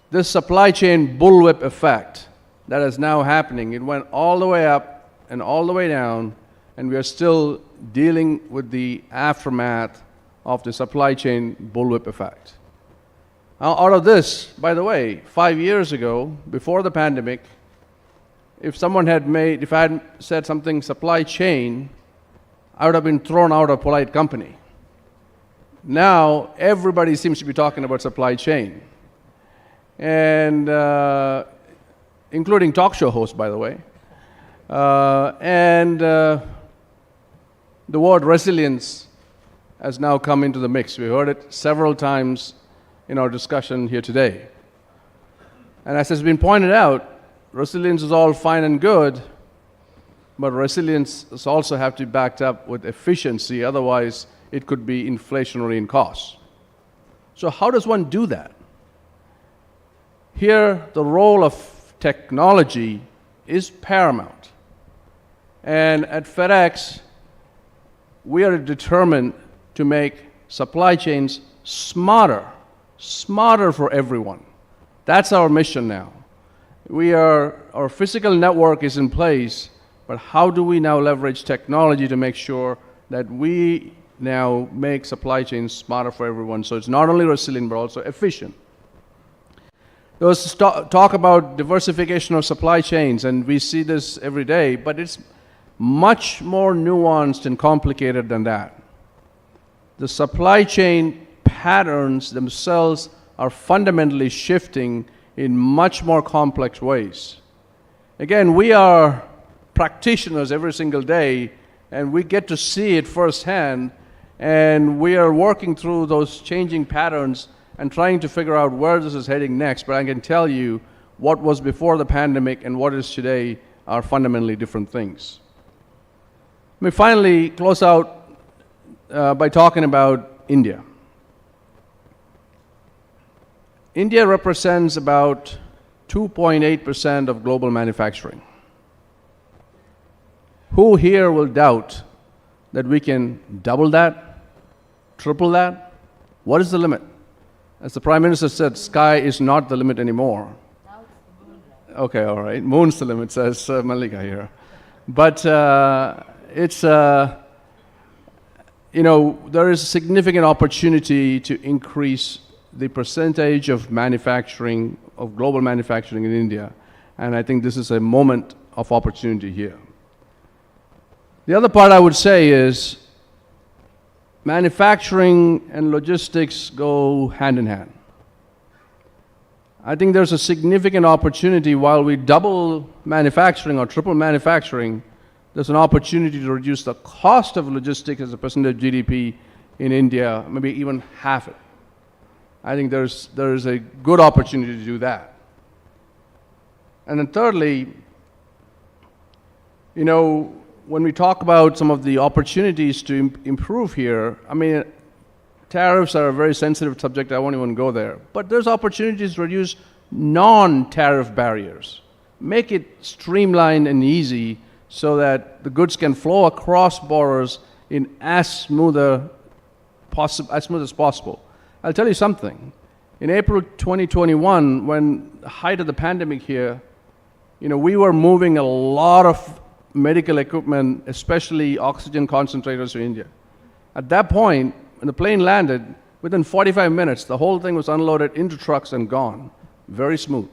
This supply chain bullwhip effect that is now happening, it went all the way up and all the way down, and we are still dealing with the aftermath of the supply chain bullwhip effect. Now, out of this, by the way, 5 years ago, before the pandemic, if I had said something supply chain, I would have been thrown out of polite company. Now, everybody seems to be talking about supply chain, and including talk show hosts, by the way. The word resilience has now come into the mix. We heard it several times in our discussion here today. And as has been pointed out, resilience is all fine and good, but resilience also have to be backed up with efficiency, otherwise it could be inflationary in costs. So how does one do that? Here, the role of technology is paramount. And at FedEx, we are determined to make supply chains smarter for everyone. That's our mission now. Our physical network is in place, but how do we now leverage technology to make sure that we now make supply chains smarter for everyone, so it's not only resilient but also efficient? There was talk about diversification of supply chains, and we see this every day, but it's much more nuanced and complicated than that. The supply chain patterns themselves are fundamentally shifting in much more complex ways. Again, we are practitioners every single day, and we get to see it firsthand, and we are working through those changing patterns and trying to figure out where this is heading next. But I can tell you what was before the pandemic and what is today are fundamentally different things. Let me finally close out by talking about India. India represents about 2.8% of global manufacturing. Who here will doubt that we can double that, triple that? What is the limit? As the Prime Minister said, sky is not the limit anymore. Now it's the moon. Okay, all right. Moon's the limit, says Malika here. But it's, you know, there is a significant opportunity to increase the percentage of manufacturing, of global manufacturing in India. And I think this is a moment of opportunity here. The other part I would say is manufacturing and logistics go hand in hand. I think there's a significant opportunity while we double manufacturing or triple manufacturing, there's an opportunity to reduce the cost of logistics as a percentage of GDP in India, maybe even half it. I think there is a good opportunity to do that. And then thirdly, you know, when we talk about some of the opportunities to improve here, I mean, tariffs are a very sensitive subject. I won't even go there. But there's opportunities to reduce non-tariff barriers. Make it streamlined and easy so that the goods can flow across borders in as smooth as possible. I'll tell you something. In April 2021, when the height of the pandemic here, you know, we were moving a lot of medical equipment, especially oxygen concentrators, to India. At that point, when the plane landed, within 45 minutes, the whole thing was unloaded into trucks and gone. Very smooth.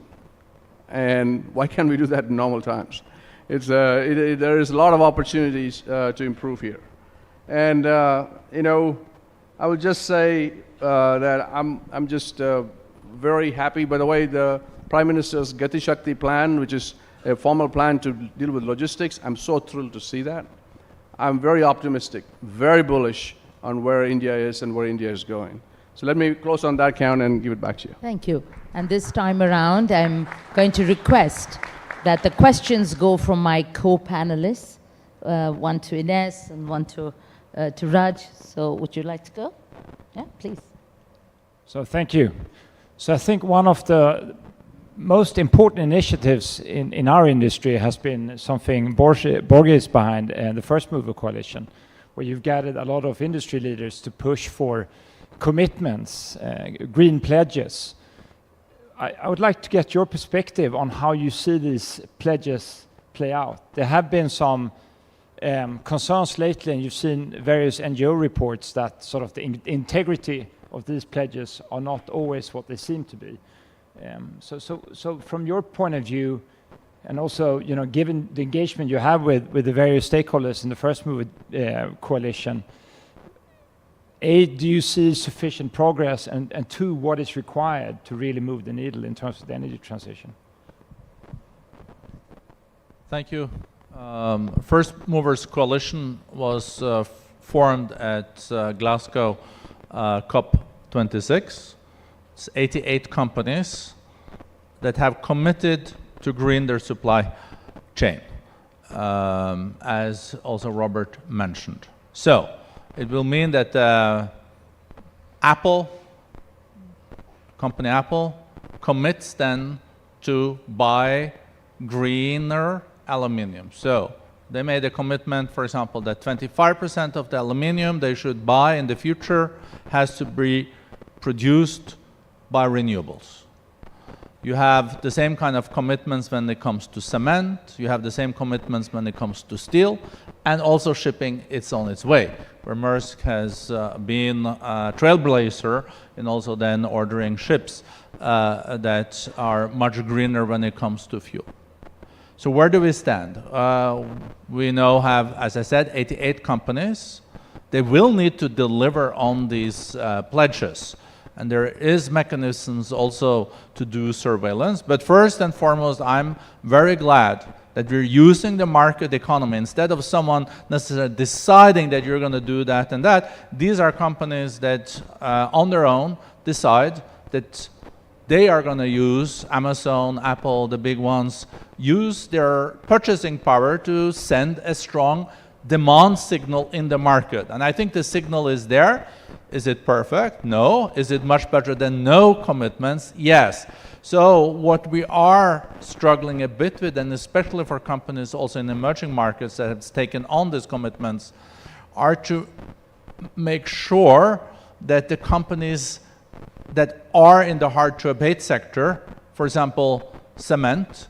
And why can't we do that in normal times? There is a lot of opportunities to improve here. And, you know, I would just say that I'm just very happy. By the way, the Prime Minister's Gati Shakti plan, which is a formal plan to deal with logistics, I'm so thrilled to see that. I'm very optimistic, very bullish on where India is and where India is going. So let me close on that count and give it back to you. Thank you. And this time around, I'm going to request that the questions go from my co-panelists, one to Ines and one to Raj. So would you like to go? Yeah, please. So thank you. So I think one of the most important initiatives in our industry has been something Borge is behind, the First Mover Coalition, where you've gathered a lot of industry leaders to push for commitments, green pledges. I would like to get your perspective on how you see these pledges play out. There have been some concerns lately, and you've seen various NGO reports that sort of the integrity of these pledges are not always what they seem to be. So from your point of view, and also, you know, given the engagement you have with the various stakeholders in the First Mover Coalition, A, do you see sufficient progress, and two, what is required to really move the needle in terms of the energy transition? Thank you. First Movers Coalition was formed at Glasgow COP26. It's 88 companies that have committed to green their supply chain, as also Robert mentioned. So it will mean that company Apple, commits then to buy greener aluminium. So they made a commitment, for example, that 25% of the aluminium they should buy in the future has to be produced by renewables. You have the same kind of commitments when it comes to cement, you have the same commitments when it comes to steel, and also shipping, it's on its way, where Maersk has been a trailblazer in also then ordering ships that are much greener when it comes to fuel. So where do we stand? We now have, as I said, 88 companies. They will need to deliver on these pledges. And there is mechanisms also to do surveillance. But first and foremost, I'm very glad that we're using the market economy. Instead of someone necessarily deciding that you're going to do that and that, these are companies that on their own decide that they are going to use, Amazon, Apple, the big ones, use their purchasing power to send a strong demand signal in the market. And I think the signal is there. Is it perfect? No. Is it much better than no commitments? Yes. So what we are struggling a bit with, and especially for companies also in emerging markets that have taken on these commitments, are to make sure that the companies that are in the hard-to-abate sector, for example, cement,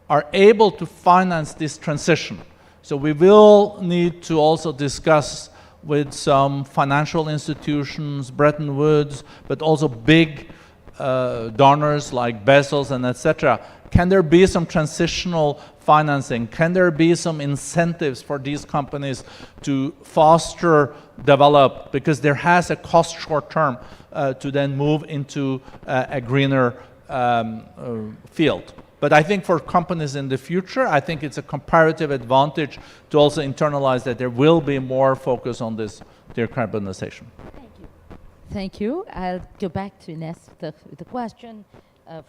are able to finance this transition. So we will need to also discuss with some financial institutions, Bretton Woods, but also big donors like Bezos and etc. Can there be some transitional financing? Can there be some incentives for these companies to foster, develop, because there has a cost short term to then move into a greener field. But I think for companies in the future, I think it's a comparative advantage to also internalize that there will be more focus on this decarbonization. Thank you. Thank you. I'll go back to Ines with the question. I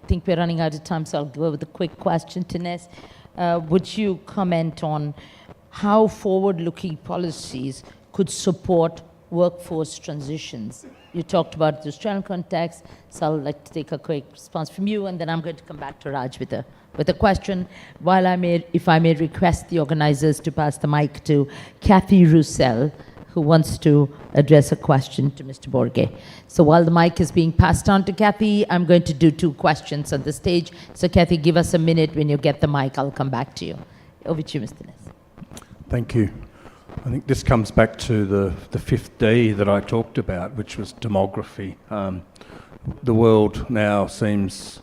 think we're running out of time, so I'll go with a quick question to Ines. Would you comment on how forward-looking policies could support workforce transitions? You talked about the Australian context, so I'd like to take a quick response from you, and then I'm going to come back to Raj with a question. While if I may request the organizers to pass the mic to Kathy Roussel, who wants to address a question to Mr. Borge. So while the mic is being passed on to Kathy, I'm going to do 2 questions on the stage. So Kathy, give us a minute. When you get the mic, I'll come back to you. Over to you, Mr. Ness. Thank you. I think this comes back to the 5th D that I talked about, which was demography. The world now seems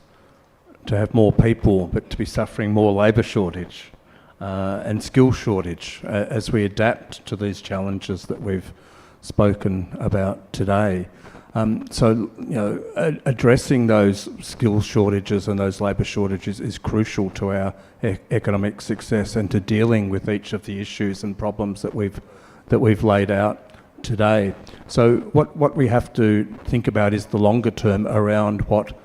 to have more people, but to be suffering more labour shortage and skill shortage as we adapt to these challenges that we've spoken about today. Addressing those skill shortages and those labour shortages is crucial to our economic success and to dealing with each of the issues and problems that we've laid out today. So what we have to think about is the longer term around what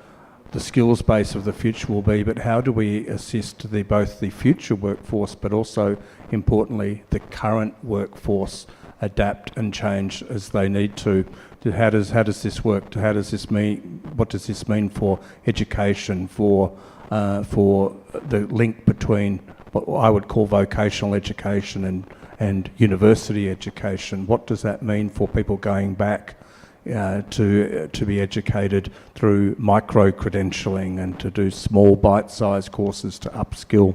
the skills base of the future will be, but how do we assist both the future workforce, but also importantly the current workforce adapt and change as they need to. How does this work? How does this mean? What does this mean for education? For the link between what I would call vocational education and university education? What does that mean for people going back to be educated through micro-credentialing and to do small bite-sized courses to upskill?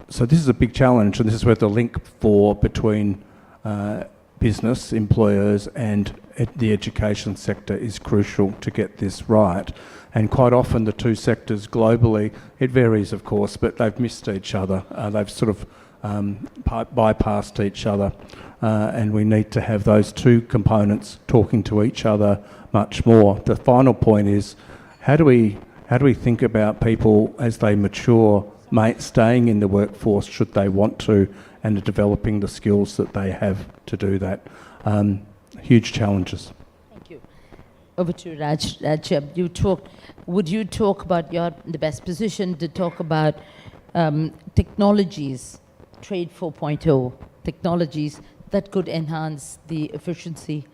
So this is a big challenge, and this is where the link between business, employers and the education sector is crucial to get this right. And quite often the 2 sectors globally, it varies of course, but they've missed each other. They've sort of bypassed each other. And we need to have those 2 components talking to each other much more. The final point is, how do we think about people as they mature, staying in the workforce should they want to, and developing the skills that they have to do that. Huge challenges. Thank you. Over to Raj. Raj, would you talk about the best position to talk about technologies, Trade 4.0, technologies that could enhance the efficiency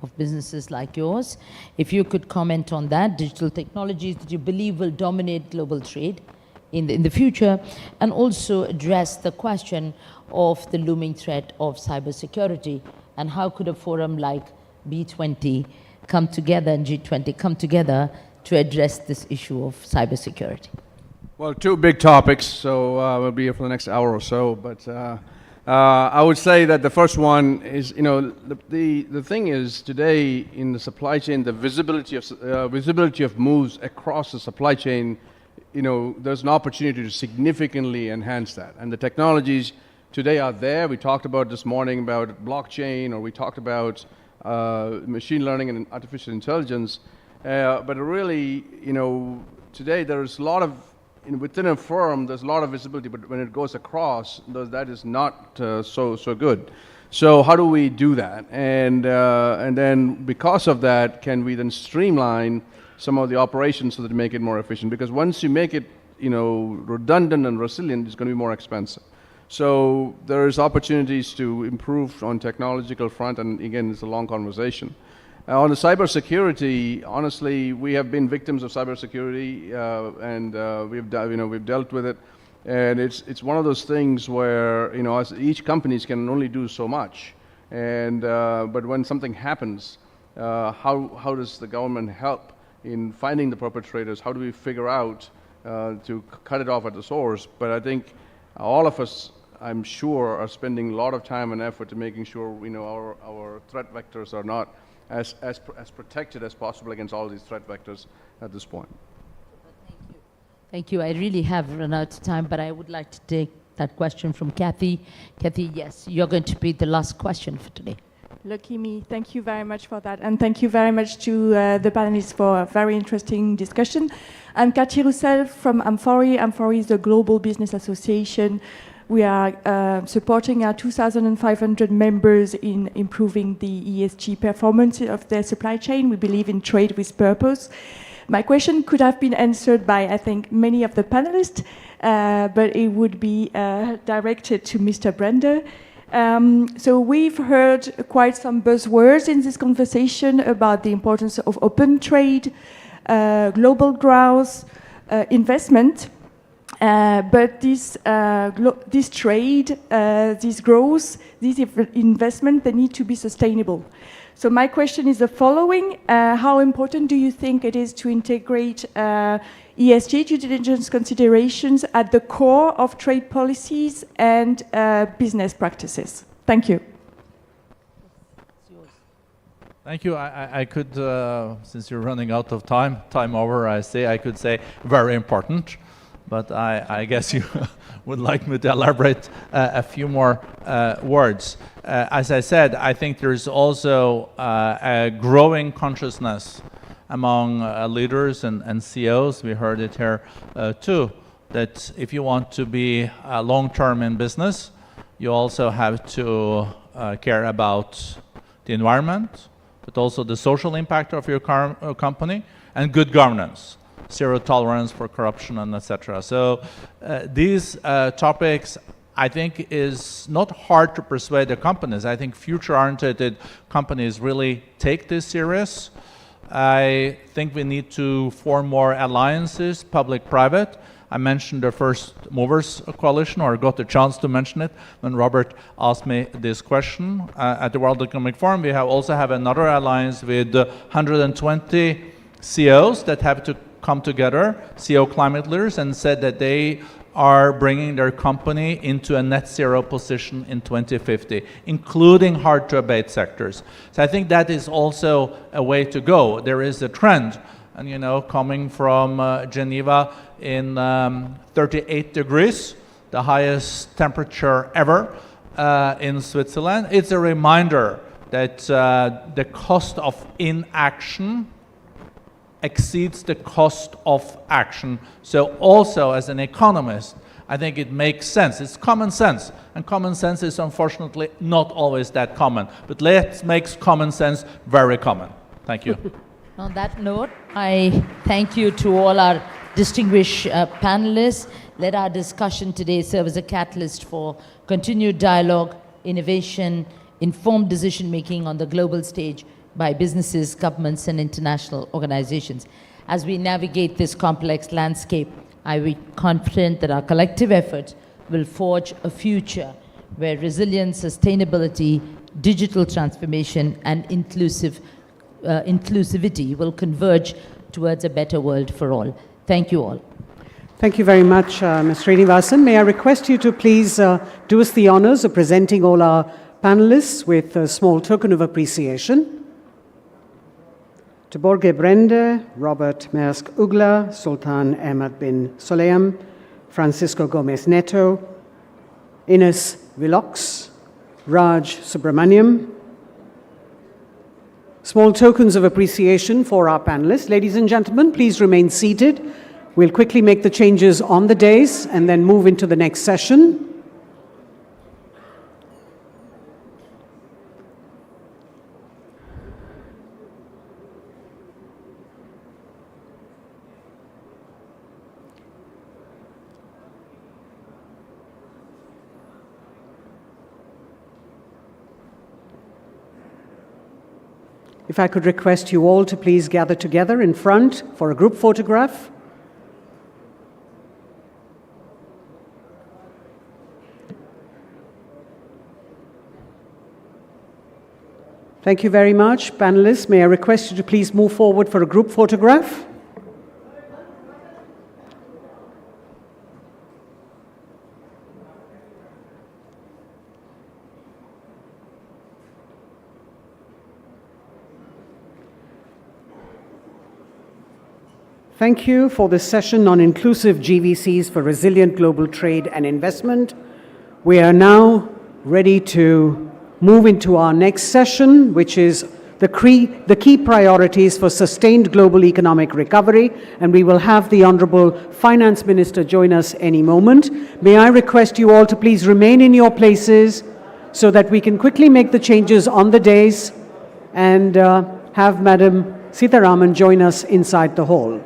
of businesses like yours? If you could comment on that, digital technologies that you believe will dominate global trade in the future, and also address the question of the looming threat of cybersecurity, and how could a forum like B20 come together and G20 come together to address this issue of cybersecurity? Well, 2 big topics, so we'll be here for the next hour or so, but I would say that the first one is, the thing is today in the supply chain, the visibility of moves across the supply chain, there's an opportunity to significantly enhance that. And the technologies today are there. We talked about this morning about blockchain, or we talked about machine learning and artificial intelligence. But really, today there's a lot of, within a firm, there's a lot of visibility, but when it goes across, that is not so good. So how do we do that? And then because of that, can we then streamline some of the operations so that make it more efficient? Because once you make it, redundant and resilient, it's going to be more expensive. So there is opportunities to improve on technological front, and again, it's a long conversation. On the cybersecurity, honestly, we have been victims of cybersecurity, and we've dealt with it. And it's one of those things where, as each companies can only do so much. And but when something happens, how does the government help in finding the perpetrators? How do we figure out to cut it off at the source? But I think all of us, I'm sure, are spending a lot of time and effort to making sure our threat vectors are not as protected as possible against all these threat vectors at this point. Thank you. I really have run out of time, but I would like to take that question from Kathy. Kathy, yes, you're going to be the last question for today. Lucky me. Thank you very much for that. And thank you very much to the panelists for a very interesting discussion. I'm Kathy Roussel from Amphori. Amphori is a global business association. We are supporting our 2,500 members in improving the ESG performance of their supply chain. We believe in trade with purpose. My question could have been answered by, I think, many of the panelists, but it would be directed to Mr. Brender. So we've heard quite some buzzwords in this conversation about the importance of open trade, global growth, investment. But this trade, this growth, this investment, they need to be sustainable. So my question is the following. How important do you think it is to integrate ESG due diligence considerations at the core of trade policies and business practices? Thank you. Thank you. I could, since you're running out of time over, I could say very important. But I guess you would like me to elaborate a few more words. As I said, I think there's also a growing consciousness among leaders and CEOs, we heard it here too, that if you want to be long-term in business, you also have to care about the environment, but also the social impact of your company and good governance. Zero tolerance for corruption and etc. So these topics, I think, is not hard to persuade the companies. I think future-oriented companies really take this serious. I think we need to form more alliances, public-private. I mentioned the First Movers Coalition, or got the chance to mention it when Robert asked me this question. At the World Economic Forum, we also have another alliance with 120 CEOs that have to come together, CEO climate leaders, and said that they are bringing their company into a net zero position in 2050, including hard to abate sectors. So I think that is also a way to go. There is a trend, and coming from Geneva in 38 degrees, the highest temperature ever in Switzerland, it's a reminder that the cost of inaction exceeds the cost of action. So also as an economist, I think it makes sense. It's common sense, and common sense is unfortunately not always that common. But let's make common sense very common. Thank you. On that note, I thank you to all our distinguished panelists. Let our discussion today serve as a catalyst for continued dialogue, innovation, informed decision-making on the global stage by businesses, governments, and international organizations. As we navigate this complex landscape, I am confident that our collective efforts will forge a future where resilience, sustainability, digital transformation, and inclusivity will converge towards a better world for all. Thank you all. Thank you very much, Ms. Srinivasan. May I request you to please do us the honors of presenting all our panelists with a small token of appreciation. To Borge Brender, Robert Maersk Ugla, Sultan Ahmad bin Soleim, Francisco Gomez Neto, Ines Vilox, Raj Subramaniam. Small tokens of appreciation for our panelists. Ladies and gentlemen, please remain seated. We'll quickly make the changes on the dais and then move into the next session. If I could request you all to please gather together in front for a group photograph. Thank you very much. Panelists, may I request you to please move forward for a group photograph? Thank you for this session on inclusive GVCs for resilient global trade and investment. We are now ready to move into our next session, which is the key priorities for sustained global economic recovery, and we will have the Honourable Finance Minister join us any moment. May I request you all to please remain in your places so that we can quickly make the changes on the dais and have Madam Sitharaman join us inside the hall.